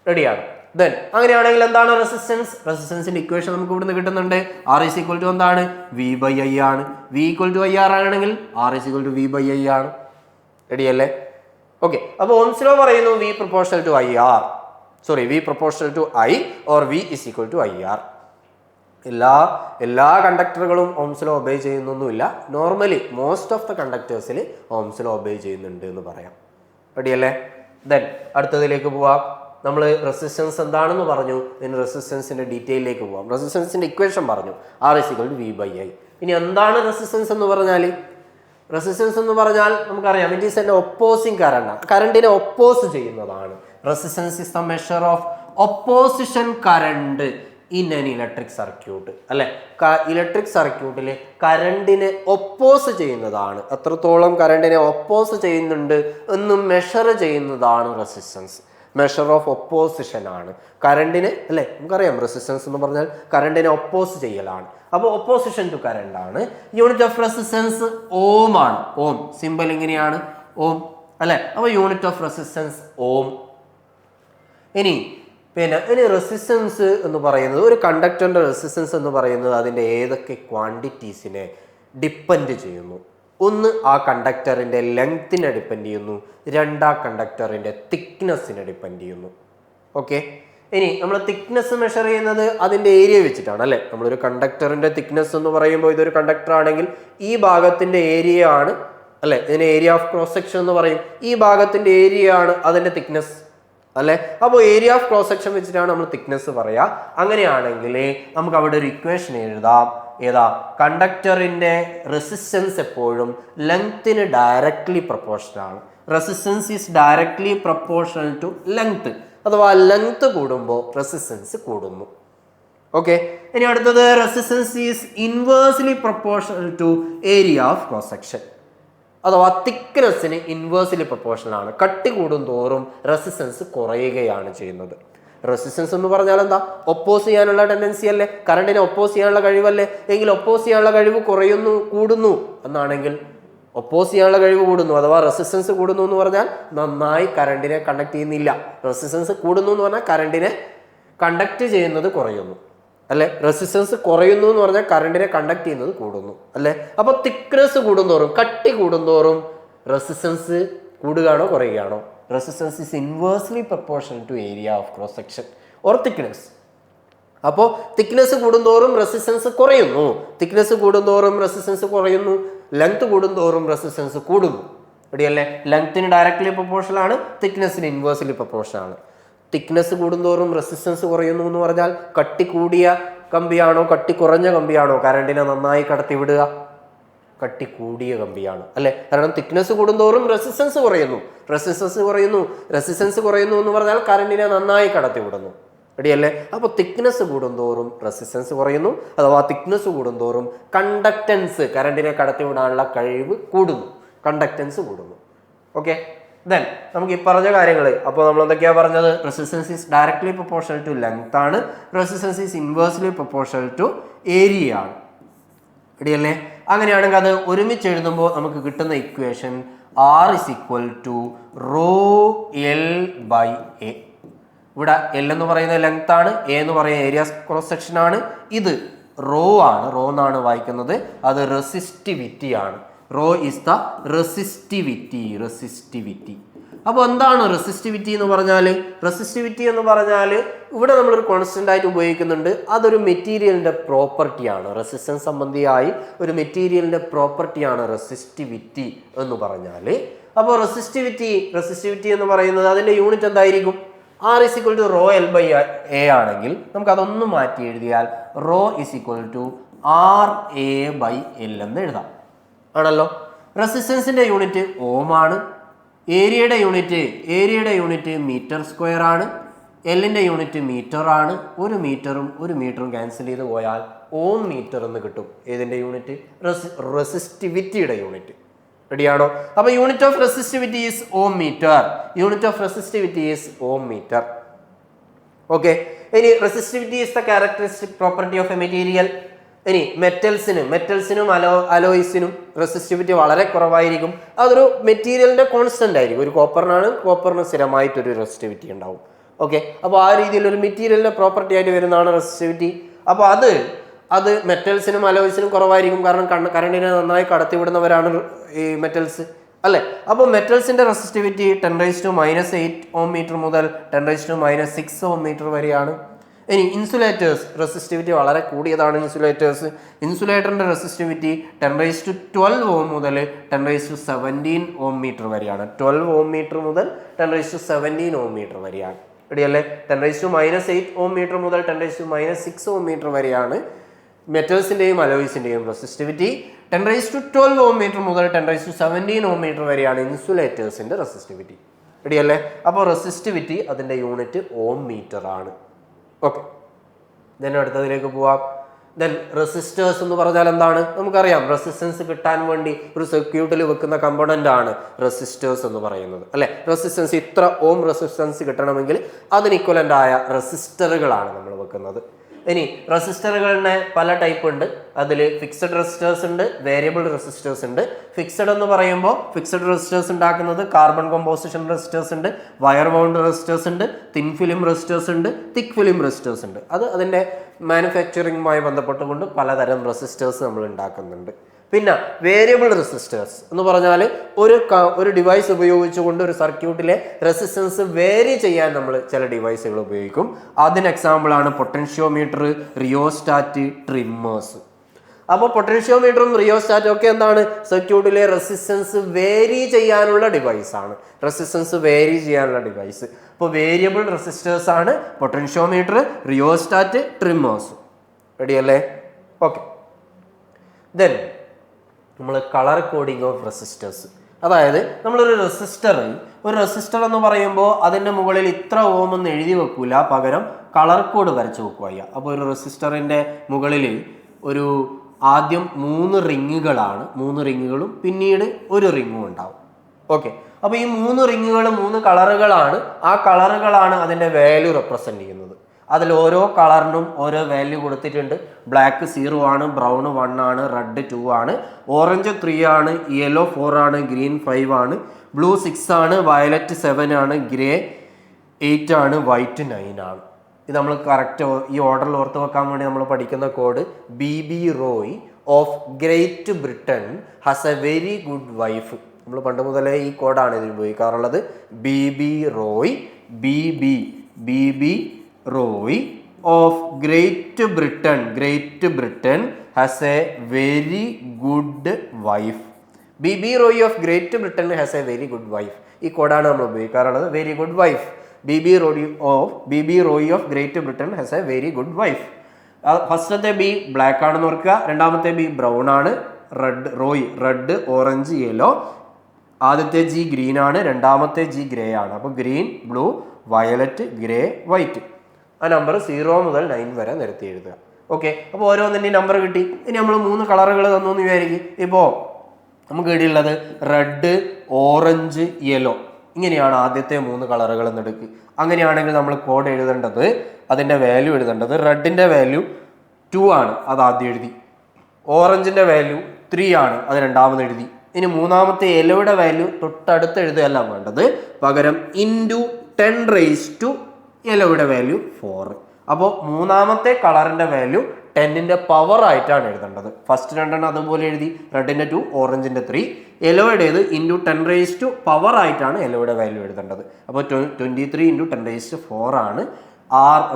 റെഡിയാണ്. ദെൻ അങ്ങനെയാണെങ്കിൽ എന്താണ് റെസിസ്റ്റൻസ്? റെസിസ്റ്റൻസിന്റെ ഇക്വേഷൻ നമുക്ക് ഇവിടുന്ന് കിട്ടുന്നുണ്ട്. R = എന്താണ്? V/I ആണ്. V = IR ആണെങ്കിൽ R = V/I ആണ്. റെഡിയല്ലേ? ഓക്കെ, അപ്പോൾ ഓംസ് ലോ പറയുന്നു V proportional to I or V = IR. എല്ലാ കണ്ടക്ടറുകളും ഓംസ് ലോ ഒബേ ചെയ്യുന്നൊന്നുമില്ല. നോർമലി മോസ്റ്റ് ഓഫ് ദ കണ്ടക്ടേഴ്സിൽ ഓംസ് ലോ ഒബേ ചെയ്യുന്നുണ്ട് എന്ന് പറയാം. റെഡിയല്ലേ? ദെൻ അടുത്തതിലേക്ക് പോവാം. നമ്മൾ റെസിസ്റ്റൻസ് എന്താണെന്ന് പറഞ്ഞു. ഇനി റെസിസ്റ്റൻസിന്റെ ഡീറ്റെയിലേക്ക് പോകാം. റെസിസ്റ്റൻസിന്റെ ഇക്വേഷൻ പറഞ്ഞു R=V/I. ഇനി എന്താണ് റെസിസ്റ്റൻസ് എന്ന് പറഞ്ഞാൽ? റെസിസ്റ്റൻസ് എന്ന് പറഞ്ഞാൽ നമുക്കറിയാം it is an opposing current. കറണ്ടിനെ ഒപ്പോസ് ചെയ്യുന്നതാണ്. Resistance is the measure of opposition current in an electric circuit. അല്ലെ, ഇലക്ട്രിക് സർക്യൂട്ടിൽ കറണ്ടിനെ ഒപ്പോസ് ചെയ്യുന്നതാണ്. എത്രത്തോളം കറണ്ടിനെ ഒപ്പോസ് ചെയ്യുന്നുണ്ട് എന്ന് മെഷർ ചെയ്യുന്നതാണ് റെസിസ്റ്റൻസ്. മെഷർ ഓഫ് ഒപ്പോസിഷൻ ആണ് കറണ്ടിന്. അല്ലെ, നമുക്കറിയാം റെസിസ്റ്റൻസ് എന്ന് പറഞ്ഞാൽ കറണ്ടിനെ ഒപ്പോസ് ചെയ്യലാണ്. അപ്പോൾ ഒപ്പോസിഷൻ ടു കറണ്ട് ആണ്. യൂണിറ്റ് ഓഫ് റെസിസ്റ്റൻസ് ഓം ആണ്. ഓം സിമ്പിൾ ഇങ്ങനെയാണ്, ഓം. അല്ലെ, അപ്പോൾ യൂണിറ്റ് ഓഫ് റെസിസ്റ്റൻസ് ഓം. ഇനി റെസിസ്റ്റൻസ് എന്ന് പറയുന്നത്, ഒരു കണ്ടക്ടറിന്റെ റെസിസ്റ്റൻസ് എന്ന് പറയുന്നത് അതിൻ്റെ ഏതൊക്കെ ക്വാണ്ടിറ്റീസിനെ ഡിപ്പെൻഡ് ചെയ്യുന്നു? ഒന്ന്, ആ കണ്ടക്ടറിൻ്റെ ലെങ്ത്തിനെ ഡിപ്പെൻഡ് ചെയ്യുന്നു. രണ്ട്, ആ കണ്ടക്ടറിൻ്റെ തിക്നെസ്സിനെ ഡിപ്പെൻഡ് ചെയ്യുന്നു. ഓക്കെ, ഇനി നമ്മൾ തിക്നെസ് മെഷർ ചെയ്യുന്നത് അതിൻ്റെ ഏരിയ വെച്ചിട്ടാണ്. അല്ലേ, നമ്മളൊരു കണ്ടക്ടറിൻ്റെ തിക്നെസ് എന്ന് പറയുമ്പോൾ ഇതൊരു കണ്ടക്ടർ ആണെങ്കിൽ ഈ ഭാഗത്തിൻ്റെ ഏരിയ ആണ്, അല്ലേ, ഇതിന് ഏരിയ ഓഫ് ക്രോസ് സെക്ഷൻ എന്ന് പറയും. ഈ ഭാഗത്തിൻ്റെ ഏരിയ ആണ് അതിൻ്റെ തിക്നെസ്. അല്ലെ, അപ്പോൾ ഏരിയ ഓഫ് ക്രോസ് സെക്ഷൻ വെച്ചിട്ടാണ് നമ്മൾ തിക്നെസ് പറയുക. അങ്ങനെയാണെങ്കിൽ നമുക്ക് അവിടെ ഒരു ഇക്വേഷൻ എഴുതാം. ഏതാ? കണ്ടക്ടറിന്റെ റെസിസ്റ്റൻസ് എപ്പോഴും ലെങ്ത്തിന് ഡയറക്ട്ലി പ്രൊപ്പോർഷണൽ ആണ്. Resistance is directly proportional to length. അഥവാ ലെങ്ത് കൂടുമ്പോൾ റെസിസ്റ്റൻസ് കൂടുന്നു. ഓക്കെ, ഇനി അടുത്തത് resistance is inversely proportional to area of cross section. അഥവാ തിക്നെസ്സിന് ഇൻവേഴ്സ്ലി പ്രൊപ്പോർഷണൽ ആണ്. കട്ടി കൂടും തോറും റെസിസ്റ്റൻസ് കുറയുകയാണ് ചെയ്യുന്നത്. റെസിസ്റ്റൻസ് എന്ന് പറഞ്ഞാൽ എന്താ? ഒപ്പോസ് ചെയ്യാനുള്ള ടെൻഡൻസി അല്ലേ, കറണ്ടിനെ ഒപ്പോസ് ചെയ്യാനുള്ള കഴിവല്ലേ. എങ്കിൽ ഒപ്പോസ് ചെയ്യാനുള്ള കഴിവ് കുറയുന്നു, കൂടുന്നു എന്നാണെങ്കിൽ ഒപ്പോസ് ചെയ്യാനുള്ള കഴിവ് കൂടുന്നു, അഥവാ റെസിസ്റ്റൻസ് കൂടുന്നു എന്ന് പറഞ്ഞാൽ നന്നായി കറണ്ടിനെ കണ്ടക്ട് ചെയ്യുന്നില്ല. റെസിസ്റ്റൻസ് കൂടുന്നു എന്ന് പറഞ്ഞാൽ കറണ്ടിനെ കണ്ടക്ട് ചെയ്യുന്നത് കുറയുന്നു. അല്ലെ, റെസിസ്റ്റൻസ് കുറയുന്നു എന്ന് പറഞ്ഞാൽ കറണ്ടിനെ കണ്ടക്ട് ചെയ്യുന്നത് കൂടുന്നു. അല്ലെ, അപ്പൊ തിക്നെസ് കൂടുന്തോറും, കട്ടി കൂടുന്തോറും റെസിസ്റ്റൻസ് കൂടുകയാണോ കുറയുകയാണോ? Resistance is inversely proportional to area of cross section or thickness. അപ്പോൾ തിക്നെസ് കൂടുന്തോറും റെസിസ്റ്റൻസ് കുറയുന്നു, തിക്നെസ് കൂടുന്തോറും റെസിസ്റ്റൻസ് കുറയുന്നു, ലെങ്ത് കൂടുന്തോറും റെസിസ്റ്റൻസ് കൂടുന്നു. റെഡിയല്ലേ? ലെങ്ത്തിന് ഡയറക്ട്ലി പ്രൊപ്പോർഷണൽ ആണ്, തിക്നെസ്സിന് ഇൻവേഴ്സ്ലി പ്രൊപ്പോർഷണൽ ആണ്. തിക്നെസ് കൂടുന്തോറും റെസിസ്റ്റൻസ് കുറയുന്നു എന്ന് പറഞ്ഞാൽ കട്ടി കൂടിയ കമ്പിയാണോ കട്ടി കുറഞ്ഞ കമ്പിയാണോ കറണ്ടിനെ നന്നായി കടത്തിവിടുക? കട്ടി കൂടിയ കമ്പിയാണ്. അല്ലെ, കാരണം തിക്നെസ് കൂടുന്തോറും റെസിസ്റ്റൻസ് കുറയുന്നു. റെസിസ്റ്റൻസ് കുറയുന്നു എന്ന് പറഞ്ഞാൽ കറണ്ടിനെ നന്നായി കടത്തിവിടുന്നു. റെഡിയല്ലേ? അപ്പോൾ തിക്നെസ് കൂടുന്തോറും റെസിസ്റ്റൻസ് കുറയുന്നു, അഥവാ തിക്നെസ് കൂടുന്തോറും കണ്ടക്റ്റൻസ്, കറണ്ടിനെ കടത്തിവിടാനുള്ള കഴിവ് കൂടുന്നു, കണ്ടക്റ്റൻസ് കൂടുന്നു. ഓക്കെ, ദെൻ നമുക്ക് ഈ പറഞ്ഞ കാര്യങ്ങൾ, അപ്പോൾ നമ്മൾ എന്തൊക്കെയാ പറഞ്ഞത്? Resistance is directly proportional to length ആണ്, resistance is inversely proportional to area ആണ്. റെഡിയല്ലേ? അങ്ങനെയാണെങ്കിൽ അത് ഒരുമിച്ച് എഴുതുമ്പോൾ നമുക്ക് കിട്ടുന്ന ഇക്വേഷൻ R = ρL/A. ഇവിടെ L എന്ന് പറയുന്നത് ലെങ്ത് ആണ്, A എന്ന് പറയുന്നത് ഏരിയ ക്രോസ് സെക്ഷൻ ആണ്, ഇത് റോ ആണ്, റോ എന്നാണ് വായിക്കുന്നത്, അത് റെസിസ്റ്റിവിറ്റി ആണ്. Rho is the resistivity. അപ്പോൾ എന്താണ് റെസിസ്റ്റിവിറ്റി എന്ന് പറഞ്ഞാൽ? റെസിസ്റ്റിവിറ്റി എന്ന് പറഞ്ഞാൽ ഇവിടെ നമ്മളൊരു കോൺസ്റ്റന്റ് ആയിട്ട് ഉപയോഗിക്കുന്നുണ്ട്, അതൊരു മെറ്റീരിയലിന്റെ പ്രോപ്പർട്ടിയാണ്. റെസിസ്റ്റൻസ് സംബന്ധിയായി ഒരു മെറ്റീരിയലിന്റെ പ്രോപ്പർട്ടിയാണ് റെസിസ്റ്റിവിറ്റി എന്ന് പറഞ്ഞാൽ. അപ്പോൾ റെസിസ്റ്റിവിറ്റി എന്ന് പറയുന്നത് അതിന്റെ യൂണിറ്റ് എന്തായിരിക്കും? R = ρL/A ആണെങ്കിൽ നമുക്ക് അതൊന്നും മാറ്റി എഴുതിയാൽ ρ = RA/L എന്ന് എഴുതാം. ആണല്ലോ. റെസിസ്റ്റൻസിന്റെ യൂണിറ്റ് ഓം ആണ്. ഏരിയയുടെ യൂണിറ്റ് മീറ്റർ സ്ക്വയർ ആണ്. എല്ലിന്റെ യൂണിറ്റ് മീറ്റർ ആണ്. ഒരു മീറ്ററും ക്യാൻസൽ ചെയ്ത് പോയാൽ ഓം മീറ്റർ എന്ന് കിട്ടും. ഏതിന്റെ യൂണിറ്റ്? റെസിസ്റ്റിവിറ്റിയുടെ യൂണിറ്റ്. റെഡിയാണോ? അപ്പൊ unit of resistivity is ohm metre. Okay, ഇനി resistivity is the characteristic property of a material. ഇനി മെറ്റൽസിനും അലോയ്സിനും റെസിസ്റ്റിവിറ്റി വളരെ കുറവായിരിക്കും. അതൊരു മെറ്റീരിയലിന്റെ കോൺസ്റ്റന്റ് ആയിരിക്കും. ഒരു കോപ്പറിന് സ്ഥിരമായിട്ടൊരു റെസിസ്റ്റിവിറ്റി ഉണ്ടാവും. ഓക്കെ, അപ്പോൾ ആ രീതിയിൽ ഒരു മെറ്റീരിയലിന്റെ പ്രോപ്പർട്ടി ആയിട്ട് വരുന്നതാണ് റെസിസ്റ്റിവിറ്റി. അപ്പോൾ അത് മെറ്റൽസിനും അലോയ്സിനും കുറവായിരിക്കും, കാരണം കറണ്ടിനെ നന്നായി കടത്തിവിടുന്നവരാണ് ഈ മെറ്റൽസ്. അല്ലേ? അപ്പോൾ മെറ്റൽസിന്റെ റെസിസ്റ്റിവിറ്റി 10⁻⁻8 ഓം മീറ്റർ മുതൽ 10⁻⁻6 ഓം മീറ്റർ വരെയാണ്. ഇനി ഇൻസുലേറ്റേഴ്സ് റെസിസ്റ്റിവിറ്റി വളരെ കൂടിയതാണ്. ഇൻസുലേറ്ററിന്റെ റെസിസ്റ്റിവിറ്റി 10⁻12 ഓം മുതൽ 10⁻17 ഓം മീറ്റർ വരെയാണ്. 12 ഓം മീറ്റർ മുതൽ 10⁻17 ഓം മീറ്റർ വരെയാണ്. റെഡിയല്ലേ? 10⁻⁸ ഓം മീറ്റർ മുതൽ 10⁻�6 ഓം മീറ്റർ വരെയാണ് മെറ്റൽസിന്റെയും അലോയ്സിന്റെയും റെസിസ്റ്റിവിറ്റി. 10⁻12 ഓം മീറ്റർ മുതൽ 10⁻17 ഓം മീറ്റർ വരെയാണ് ഇൻസുലേറ്റേഴ്സിന്റെ റെസിസ്റ്റിവിറ്റി. റെഡിയല്ലേ? അപ്പോൾ റെസിസ്റ്റിവിറ്റി അതിന്റെ യൂണിറ്റ് ഓം മീറ്റർ ആണ്. ഓക്കെ, അടുത്തതിലേക്ക് പോവാം. ദെൻ റെസിസ്റ്റേഴ്സ് എന്ന് പറഞ്ഞാൽ എന്താണ്? നമുക്കറിയാം, റെസിസ്റ്റൻസ് കിട്ടാൻ വേണ്ടി ഒരു സർക്യൂട്ടിൽ വെക്കുന്ന കമ്പോണന്റ് ആണ് റെസിസ്റ്റേഴ്സ് എന്ന് പറയുന്നത്, അല്ലെ? റെസിസ്റ്റൻസ് ഇത്ര ഓം റെസിസ്റ്റൻസ് കിട്ടണമെങ്കിൽ അതിന് ഇക്വലന്റ് ആയ റെസിസ്റ്ററുകളാണ് നമ്മൾ വെക്കുന്നത്. ഇനി റെസിസ്റ്ററുകളിനെ പല ടൈപ്പ് ഉണ്ട്. അതിൽ ഫിക്സഡ് റെസിസ്റ്റേഴ്സ് ഉണ്ട്, വേരിയബിൾ റെസിസ്റ്റേഴ്സ് ഉണ്ട്. ഫിക്സഡ് എന്ന് പറയുമ്പോൾ ഫിക്സഡ് റെസിസ്റ്റേഴ്സ് ഉണ്ടാക്കുന്നത് കാർബൺ കോമ്പോസിഷൻ റെസിസ്റ്റേഴ്സ് ഉണ്ട്, വയർ ബൗണ്ട് റെസിസ്റ്റേഴ്സ് ഉണ്ട്, തിൻ ഫിലിം റെസിസ്റ്റേഴ്സ് ഉണ്ട്, തിക്ക് ഫിലിം റെസിസ്റ്റേഴ്സ് ഉണ്ട്. അത് അതിൻ്റെ മാനുഫാക്ചറിങ്ങുമായി ബന്ധപ്പെട്ടുകൊണ്ട് പലതരം റെസിസ്റ്റേഴ്സ് നമ്മൾ ഉണ്ടാക്കുന്നുണ്ട്. പിന്നെ വേരിയബിൾ റെസിസ്റ്റേഴ്സ് എന്ന് പറഞ്ഞാൽ ഒരു ഡിവൈസ് ഉപയോഗിച്ചുകൊണ്ട് ഒരു സർക്യൂട്ടിലെ റെസിസ്റ്റൻസ് വേരി ചെയ്യാൻ നമ്മൾ ചില ഡിവൈസുകൾ ഉപയോഗിക്കും. അതിന് എക്സാമ്പിളാണ് പൊട്ടൻഷ്യോമീറ്റർ, റിയോസ്റ്റാറ്റ്, ട്രിമ്മേഴ്സ്. അപ്പോൾ പൊട്ടൻഷ്യോമീറ്ററും റിയോസ്റ്റാറ്റും ഒക്കെ എന്താണ്? സർക്യൂട്ടിലെ റെസിസ്റ്റൻസ് വേരി ചെയ്യാനുള്ള ഡിവൈസാണ്. റെസിസ്റ്റൻസ് വേരി ചെയ്യാനുള്ള ഡിവൈസ്. അപ്പോൾ വേരിയബിൾ റെസിസ്റ്റേഴ്സ് ആണ് പൊട്ടൻഷ്യോമീറ്റർ, റിയോസ്റ്റാറ്റ്, ട്രിമ്മേഴ്സ്. റെഡിയല്ലേ? ഓക്കെ, ദെൻ നമ്മൾ കളർ കോഡിങ് ഓഫ് റെസിസ്റ്റേഴ്സ്. അതായത് നമ്മളൊരു റെസിസ്റ്റർ എന്ന് പറയുമ്പോൾ അതിൻ്റെ മുകളിൽ ഇത്ര ഓം എന്ന് എഴുതി വെക്കൂല, പകരം കളർ കോഡ് വരച്ച് വെക്കുക. അപ്പോൾ ഒരു റെസിസ്റ്ററിൻ്റെ മുകളിൽ ആദ്യം 3 റിങ്ങുകളാണ്, 3 റിങ്ങുകളും പിന്നീട് ഒരു റിങ്ങും ഉണ്ടാവും. ഓക്കെ, അപ്പോൾ ഈ 3 റിങ്ങുകൾ 3 കളറുകളാണ്. ആ കളറുകളാണ് അതിൻ്റെ വാല്യൂ റെപ്രസെൻ്റ് ചെയ്യുന്നത്. അതിൽ ഓരോ കളറിനും ഓരോ വാല്യൂ കൊടുത്തിട്ടുണ്ട്. ബ്ലാക്ക് 0 ആണ്, ബ്രൗൺ 1 ആണ്, റെഡ് 2 ആണ്, ഓറഞ്ച് 3 ആണ്, യെല്ലോ 4 ആണ്, ഗ്രീൻ 5 ആണ്, ബ്ലൂ 6 ആണ്, വയലറ്റ് 7 ആണ്, ഗ്രേ 8 ആണ്, വൈറ്റ് 9 ആണ്. ഇത് നമ്മൾ കറക്റ്റ് ഈ ഓർഡറിൽ ഓർത്ത് വെക്കാൻ വേണ്ടി നമ്മൾ പഠിക്കുന്ന code BB Roy of great Britain has A very good wife. നമ്മൾ പണ്ട് മുതലേ ഈ കോഡാണ് ഇതിൽ ഉപയോഗിക്കാറുള്ളത്. BB Roy of great Britain has A very good wife. BB Roy of great Britain has A very good wife. ഈ കോഡാണ് നമ്മൾ ഉപയോഗിക്കാറുള്ളത്. Very good wife. BB Roy of great Britain has A very good wife. ഫസ്റ്റത്തെ ബി ബ്ലാക്ക് ആണെന്ന് ഓർക്കുക, രണ്ടാമത്തെ ബി ബ്രൗൺ ആണ്, റെഡ്, ഓറഞ്ച്, യെല്ലോ. ആദ്യത്തെ G ഗ്രീൻ ആണ്, രണ്ടാമത്തെ G ഗ്രേ ആണ്. അപ്പോൾ green, blue, violet, grey, white. ആ നമ്പർ 0 മുതൽ 9 വരെ നിരത്തി എഴുതുക. ഓക്കെ, അപ്പോൾ ഓരോന്നിൻ്റെയും നമ്പർ കിട്ടി. ഇനി നമ്മൾ 3 കളറുകൾ തന്നു എന്ന് വിചാരിക്കും. ഇപ്പോൾ നമുക്ക് ഇടയുള്ളത് റെഡ്, ഓറഞ്ച്, യെല്ലോ. ഇങ്ങനെയാണ് ആദ്യത്തെ 3 കളറുകൾ എന്നെടുക്കുക. അങ്ങനെയാണെങ്കിൽ നമ്മൾ കോഡ് എഴുതേണ്ടത്, അതിൻ്റെ വാല്യൂ എഴുതേണ്ടത്, റെഡിൻ്റെ വാല്യൂ 2 ആണ്, അത് ആദ്യം എഴുതി. ഓറഞ്ചിൻ്റെ വാല്യൂ 3 ആണ്, അത് രണ്ടാമത് എഴുതി. ഇനി മൂന്നാമത്തെ യെല്ലോയുടെ വാല്യൂ തൊട്ടടുത്ത് എഴുതുകയല്ല വേണ്ടത്, പകരം ഇൻറ്റു 10⁻⁴ യെല്ലോയുടെ വാല്യൂ 4. അപ്പോൾ മൂന്നാമത്തെ കളറിൻ്റെ വാല്യൂ 10ന്റെ പവർ ആയിട്ടാണ് എഴുതേണ്ടത്. ഫസ്റ്റ് രണ്ടെണ്ണം അതുപോലെ എഴുതി, റെഡിൻ്റെ 2, ഓറഞ്ചിൻ്റെ 3. യെല്ലോയുടേത് ഇൻറ്റു 10⁻⁴ ആയിട്ടാണ് യെല്ലോയുടെ വാല്യൂ എഴുതേണ്ടത്. അപ്പോൾ 23 × 10⁴ ആണ്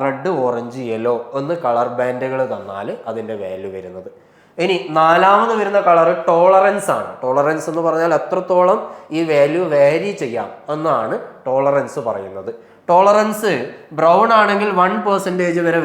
റെഡ്, ഓറഞ്ച്, യെല്ലോ എന്ന് കളർ ബാൻഡുകൾ തന്നാൽ അതിൻ്റെ വാല്യൂ വരുന്നത്. ഇനി നാലാമത് വരുന്ന കളർ ടോളറൻസ് ആണ്. ടോളറൻസ് എന്ന് പറഞ്ഞാൽ എത്രത്തോളം ഈ വാല്യൂ വാരി ചെയ്യാം എന്നാണ് ടോളറൻസ് പറയുന്നത്. ടോളറൻസ് ബ്രൗൺ ആണെങ്കിൽ 1% വരെ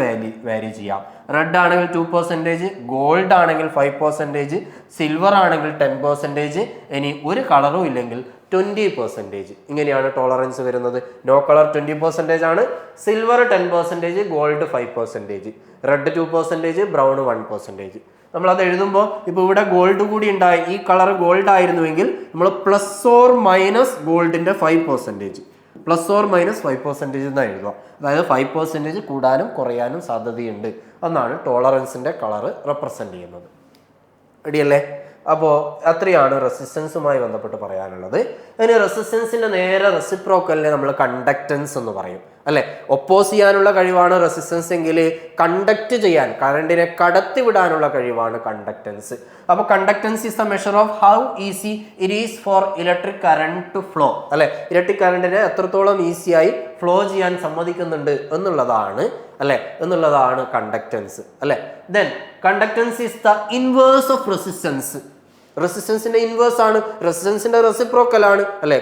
വാരി ചെയ്യാം, റെഡ് ആണെങ്കിൽ 2%, ഗോൾഡ് ആണെങ്കിൽ 5%, സിൽവർ ആണെങ്കിൽ 10%, ഇനി ഒരു കളറും ഇല്ലെങ്കിൽ 20%. ഇങ്ങനെയാണ് ടോളറൻസ് വരുന്നത്. നോ കളർ 20% ആണ്, സിൽവർ 10%, ഗോൾഡ് 5%, റെഡ് 2%, ബ്രൗൺ 1%. നമ്മളത് എഴുതുമ്പോൾ ഇപ്പോൾ ഇവിടെ ഗോൾഡ് കൂടി ഉണ്ടായി, ഈ കളർ ഗോൾഡ് ആയിരുന്നുവെങ്കിൽ നമ്മൾ ± ഗോൾഡിൻ്റെ 5%, ±5% എന്നാണ് എഴുതുക. അതായത് 5% കൂടാനും കുറയാനും സാധ്യതയുണ്ട് എന്നാണ് ടോളറൻസിൻ്റെ കളർ റെപ്രസെൻ്റ് ചെയ്യുന്നത്. റെഡിയല്ലേ? അപ്പോൾ അത്രയാണ് റെസിസ്റ്റൻസുമായി ബന്ധപ്പെട്ട് പറയാനുള്ളത്. അതിന് റെസിസ്റ്റൻസിൻ്റെ നേരെ റെസിപ്രോക്കലിനെ നമ്മൾ കണ്ടക്റ്റൻസ് എന്ന് പറയും, അല്ലെ? ഒപ്പോസ് ചെയ്യാനുള്ള കഴിവാണ് റെസിസ്റ്റൻസ് എങ്കിൽ കണ്ടക്ട് ചെയ്യാൻ, കറണ്ടിനെ കടത്തിവിടാനുള്ള കഴിവാണ് കണ്ടക്റ്റൻസ്. അപ്പോൾ conductance is the measure of how easy it is for electric current to flow, അല്ലെ? ഇലക്ട്രിക് കറണ്ടിനെ എത്രത്തോളം ഈസിയായി ഫ്ലോ ചെയ്യാൻ സമ്മതിക്കുന്നുണ്ട് എന്നുള്ളതാണ് കണ്ടക്റ്റൻസ്, അല്ലെ? Then conductance is the inverse of resistance. റെസിസ്റ്റൻസിന്റെ ഇൻവേഴ്സ് ആണ്, റെസിസ്റ്റൻസിന്റെ റെസിപ്രോക്കൽ ആണ് അല്ലെ.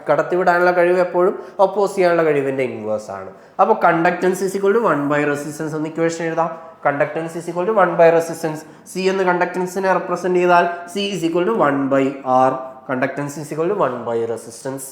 കടത്തിവിടാനുള്ള കഴിവ് എപ്പോഴും ഒപ്പോസ് ചെയ്യാനുള്ള കഴിവിന്റെ ഇൻവേഴ്സ് ആണ്. അപ്പോൾ conductance is equal to 1 resistance എന്ന് ഇക്വേഷൻ എഴുതാം. Conductance is equal to 1 resistance. C എന്ന് കണ്ടക്ടൻസിനെ റെപ്രസെന്റ് ചെയ്താൽ C is equal to 1/R. Conductance is equal to 1 resistance.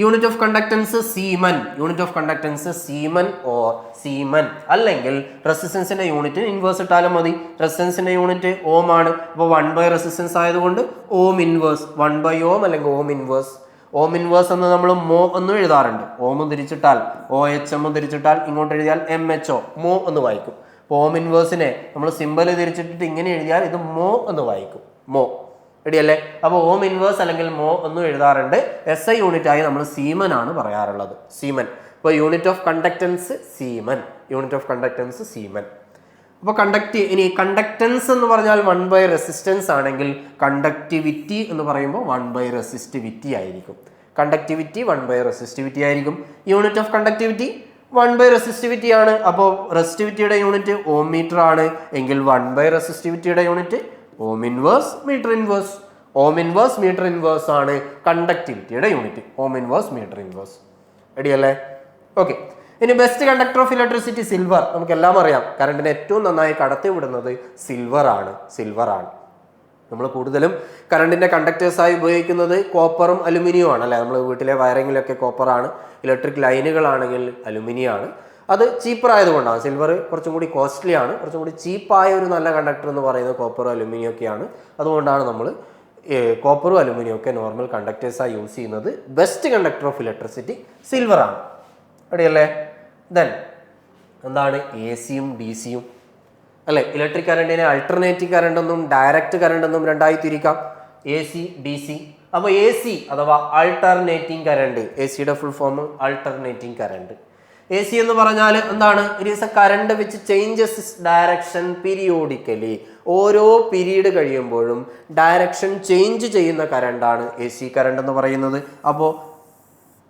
Unit of conductance siemens. Unit of conductance siemens or siemens, അല്ലെങ്കിൽ റെസിസ്റ്റൻസിന്റെ യൂണിറ്റ് ഇൻവേഴ്സ് ഇട്ടാലും മതി. റെസിസ്റ്റൻസിന്റെ യൂണിറ്റ് ഓം ആണ്. അപ്പോൾ 1 റെസിസ്റ്റൻസ് ആയതുകൊണ്ട് ഓം ഇൻവേഴ്സ് 1/ഓം അല്ലെങ്കിൽ ഓം ഇൻവേഴ്സ്. ഓം ഇൻവേഴ്സ് എന്ന് നമ്മൾ മോ എന്നും എഴുതാറുണ്ട്. ഓം തിരിച്ചിട്ടാൽ OHM തിരിച്ചിട്ടാൽ ഇങ്ങോട്ട് എഴുതിയാൽ MHO മോ എന്ന് വായിക്കും. അപ്പോൾ ഓം ഇൻവേഴ്സിനെ നമ്മൾ സിമ്പൽ തിരിച്ചിട്ടിട്ട് ഇങ്ങനെ എഴുതിയാൽ ഇത് മോ എന്ന് വായിക്കും. മോ റെഡിയല്ലേ. അപ്പോൾ ഓം ഇൻവേഴ്സ് അല്ലെങ്കിൽ മോ എന്നും എഴുതാറുണ്ട്. SI യൂണിറ്റ് ആയി നമ്മൾ സീമൻ ആണ് പറയാറുള്ളത്. സീമൻ. അപ്പോൾ unit of conductance siemens. Unit of conductance siemens. അപ്പോൾ ഇനി കണ്ടക്ടൻസ് എന്ന് പറഞ്ഞാൽ 1 റെസിസ്റ്റൻസ് ആണെങ്കിൽ കണ്ടക്ടിവിറ്റി എന്ന് പറയുമ്പോൾ 1 റെസിസ്റ്റിവിറ്റി ആയിരിക്കും. കണ്ടക്ടിവിറ്റി 1 റെസിസ്റ്റിവിറ്റി ആയിരിക്കും. യൂണിറ്റ് ഓഫ് കണ്ടക്ടിവിറ്റി 1 റെസിസ്റ്റിവിറ്റി ആണ്. അപ്പോൾ റെസിസ്റ്റിവിറ്റിയുടെ യൂണിറ്റ് ഓം മീറ്റർ ആണ് എങ്കിൽ 1 റെസിസ്റ്റിവിറ്റിയുടെ unit ohm inverse metre inverse. Ohm inverse metre inverse ആണ് കണ്ടക്ടിവിറ്റിയുടെ unit. Ohm inverse metre inverse. റെഡിയല്ലേ. ഓക്കെ. ഇനി best conductor of electricity silver. നമുക്കെല്ലാം അറിയാം കറണ്ടിനെ ഏറ്റവും നന്നായി കടത്തിവിടുന്നത് സിൽവർ ആണ്. സിൽവർ ആണ്. നമ്മൾ കൂടുതലും കറണ്ടിന്റെ കണ്ടക്ടേഴ്സായി ഉപയോഗിക്കുന്നത് കോപ്പറും അലുമിനിയം ആണ് അല്ലെ. നമ്മൾ വീട്ടിലെ വയറിങ്ങിലൊക്കെ കോപ്പറാണ്. ഇലക്ട്രിക് ലൈനുകളാണെങ്കിൽ അലുമിനിയം ആണ്. അത് ചീപ്പർ ആയതുകൊണ്ടാണ്. സിൽവർ കുറച്ചും കൂടി കോസ്റ്റ്ലി ആണ്. കുറച്ചും കൂടി ചീപ്പായ ഒരു നല്ല കണ്ടക്ടർ എന്ന് പറയുന്നത് കോപ്പറും അലുമിനിയം ഒക്കെയാണ്. അതുകൊണ്ടാണ് നമ്മൾ കോപ്പറും അലുമിനിയം ഒക്കെ നോർമൽ കണ്ടക്ടേഴ്സായി യൂസ് ചെയ്യുന്നത്. Best conductor of electricity silver ആണ്. റെഡിയല്ലേ. ദെൻ എന്താണ് AC-യും DC-യും അല്ലെ. ഇലക്ട്രിക് കറണ്ടിനെ അൾട്ടർനേറ്റീവ് കറണ്ട് എന്നും ഡയറക്റ്റ് കറണ്ട് എന്നും രണ്ടായി തിരിക്കാം. AC, DC. അപ്പോൾ AC അഥവാ അൾട്ടർനേറ്റിംഗ് കറണ്ട്. ACയുടെ full form alternating current. AC എന്ന് പറഞ്ഞാൽ എന്താണ്? It is a current which changes its direction periodically. ഓരോ പീരീഡ് കഴിയുമ്പോഴും ഡയറക്ഷൻ ചേഞ്ച് ചെയ്യുന്ന കറണ്ടാണ് AC കറണ്ട് എന്ന് പറയുന്നത്. അപ്പോൾ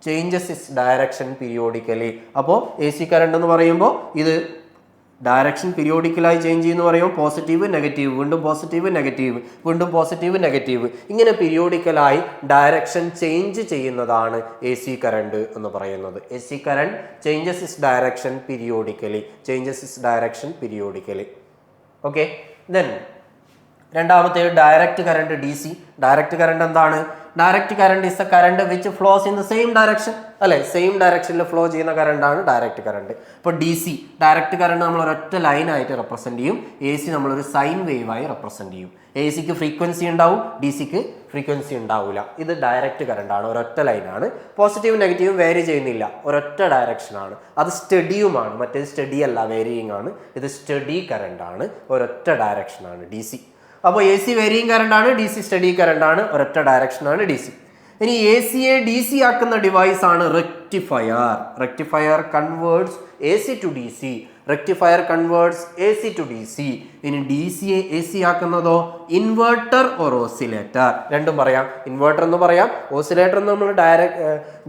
ചേഞ്ചസ് ഇറ്റ്സ് ഡയറക്ഷൻ പീരിയോഡിക്കലി. അപ്പോൾ AC കറണ്ട് എന്ന് പറയുമ്പോൾ ഇത് ഡയറക്ഷൻ പീരിയോഡിക്കലായി ചേഞ്ച് ചെയ്യുന്ന പറയുമ്പോൾ പോസിറ്റീവ് നെഗറ്റീവ്, വീണ്ടും പോസിറ്റീവ് നെഗറ്റീവ്, വീണ്ടും പോസിറ്റീവ് നെഗറ്റീവ്, ഇങ്ങനെ പീരിയോഡിക്കലായി ഡയറക്ഷൻ ചേഞ്ച് ചെയ്യുന്നതാണ് AC കറണ്ട് എന്ന് പറയുന്നത്. AC current changes its direction periodically. Changes its direction periodically. Okay. Then രണ്ടാമത്തെ direct current DC. Direct current എന്താണ്? Direct current is a current which flows in the same direction അല്ലെ. സെയിം ഡയറക്ഷനിൽ ഫ്ലോ ചെയ്യുന്ന കറണ്ടാണ് ഡയറക്റ്റ് കറണ്ട്. ഇപ്പോൾ DC ഡയറക്റ്റ് കറണ്ട് നമ്മൾ ഒരൊറ്റ ലൈനായിട്ട് റെപ്രസെന്റ് ചെയ്യും. AC നമ്മളൊരു സൈൻ വേവായി റെപ്രസെന്റ് ചെയ്യും. ACക്ക് ഫ്രീക്വൻസി ഉണ്ടാവും, DCക്ക് ഫ്രീക്വൻസി ഉണ്ടാവില്ല. ഇത് ഡയറക്റ്റ് കറണ്ടാണ്, ഒരൊറ്റ ലൈനാണ്. പോസിറ്റീവ് നെഗറ്റീവും വേരി ചെയ്യുന്നില്ല, ഒരൊറ്റ ഡയറക്ഷനാണ്. അത് സ്റ്റഡിയുമാണ്. മറ്റേത് സ്റ്റഡി അല്ല, വേരിയിങ് ആണ്. ഇത് സ്റ്റഡി കറണ്ടാണ്, ഒരൊറ്റ ഡയറക്ഷനാണ് DC. അപ്പോൾ AC വേരിയിങ് കറണ്ടാണ്, DC സ്റ്റഡി കറണ്ടാണ്, ഒരൊറ്റ ഡയറക്ഷനാണ് DC. ഇനി ACയെ DC ആക്കുന്ന ഡിവൈസ് ആണ് rectifier. Rectifier converts AC to DC. Rectifier converts AC to DC. ഇനി DCയെ AC ആക്കുന്നതോ ഇൻവേർട്ടർ ഓർ ഓസിലേറ്റർ. രണ്ടും പറയാം. ഇൻവേർട്ടർ എന്ന് പറയാം, ഓസിലേറ്റർ എന്ന് നമ്മൾ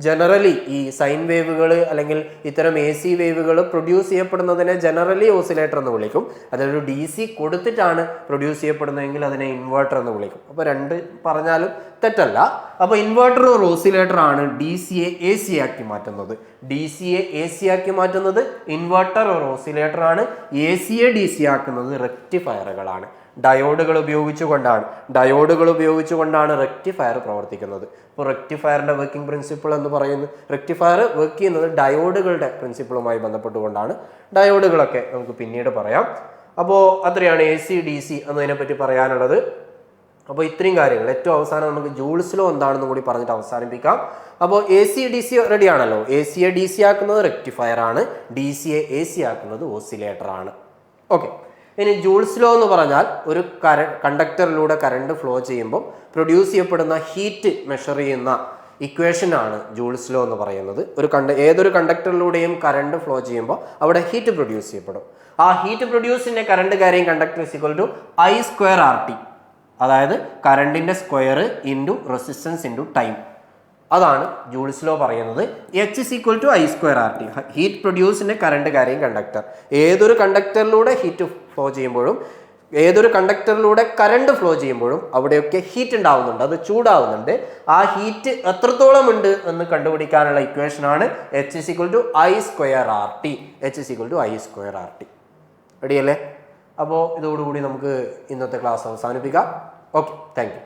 ജനറലി ഈ സൈൻ വേവുകൾ അല്ലെങ്കിൽ ഇത്തരം AC വേവുകൾ പ്രൊഡ്യൂസ് ചെയ്യപ്പെടുന്നതിനെ ജനറലി ഓസിലേറ്റർ എന്ന് വിളിക്കും. അതൊരു DC കൊടുത്തിട്ടാണ് പ്രൊഡ്യൂസ് ചെയ്യപ്പെടുന്നതെങ്കിൽ അതിനെ ഇൻവേർട്ടർ എന്ന് വിളിക്കും. അപ്പോൾ രണ്ട് പറഞ്ഞാലും തെറ്റല്ല. അപ്പോൾ ഇൻവേർട്ടർ ഓർ ഓസിലേറ്റർ ആണ് DCയെ AC ആക്കി മാറ്റുന്നത്. DCയെ AC ആക്കി മാറ്റുന്നത് ഇൻവേർട്ടർ ഓർ ഓസിലേറ്റർ ആണ്. ACയെ DC ആക്കുന്നത് റെക്ടിഫയറുകളാണ്. ഡയോഡുകൾ ഉപയോഗിച്ചുകൊണ്ടാണ് റെക്ടിഫയർ പ്രവർത്തിക്കുന്നത്. ഇപ്പോൾ റെക്ടിഫയറിന്റെ വർക്കിംഗ് പ്രിൻസിപ്പിൾ എന്ന് പറയുന്നത്, റെക്ടിഫയർ വർക്ക് ചെയ്യുന്നത് ഡയോഡുകളുടെ പ്രിൻസിപ്പിളുമായി ബന്ധപ്പെട്ടുകൊണ്ടാണ്. ഡയോഡുകളൊക്കെ നമുക്ക് പിന്നീട് പറയാം. അപ്പോൾ അത്രയാണ് AC DC എന്നതിനെ പറ്റി പറയാനുള്ളത്. അപ്പോൾ ഇത്രയും കാര്യങ്ങൾ. ഏറ്റവും അവസാനം നമുക്ക് ജൂൾസ് ലോ എന്താണെന്ന് കൂടി പറഞ്ഞിട്ട് അവസാനിപ്പിക്കാം. അപ്പോൾ AC DC റെഡി ആണല്ലോ. ACയെ DC ആക്കുന്നത് റെക്ടിഫയർ ആണ്, DCയെ AC ആക്കുന്നത് ഓസിലേറ്റർ ആണ്. ഓക്കെ. ഇനി ജൂൾസ് ലോ എന്ന് പറഞ്ഞാൽ ഒരു കണ്ടക്ടറിലൂടെ കറണ്ട് ഫ്ലോ ചെയ്യുമ്പോൾ പ്രൊഡ്യൂസ് ചെയ്യപ്പെടുന്ന ഹീറ്റ് മെഷർ ചെയ്യുന്ന ഇക്വേഷൻ ആണ് ജൂൾസ് ലോ എന്ന് പറയുന്നത്. ഏതൊരു കണ്ടക്ടറിലൂടെയും കറണ്ട് ഫ്ലോ ചെയ്യുമ്പോൾ അവിടെ ഹീറ്റ് പ്രൊഡ്യൂസ് ചെയ്യപ്പെടും. ആ ഹീറ്റ് പ്രൊഡ്യൂസിന്റെ current carrying conductor is equal to I²RT. അതായത് കറണ്ടിന്റെ square into resistance into time. അതാണ് ജൂൾസ് ലോ പറയുന്നത്. H is equal to I²RT. Heat പ്രൊഡ്യൂസിന്റെ കറണ്ട് ക്യാരിയിങ് കണ്ടക്ടർ. ഏതൊരു കണ്ടക്ടറിലൂടെ ഹീറ്റ് ഫ്ലോ ചെയ്യുമ്പോഴും ഏതൊരു കണ്ടക്ടറിലൂടെ കറണ്ട് ഫ്ലോ ചെയ്യുമ്പോഴും അവിടെയൊക്കെ ഹീറ്റ് ഉണ്ടാവുന്നുണ്ട്, അത് ചൂടാവുന്നുണ്ട്. ആ ഹീറ്റ് എത്രത്തോളം ഉണ്ട് എന്ന് കണ്ടുപിടിക്കാനുള്ള ഇക്വേഷനാണ് H=I²RT. H=I²RT. റെഡിയല്ലേ? അപ്പോൾ ഇതോടുകൂടി നമുക്ക് ഇന്നത്തെ ക്ലാസ് അവസാനിപ്പിക്കാം. Okay, thank you.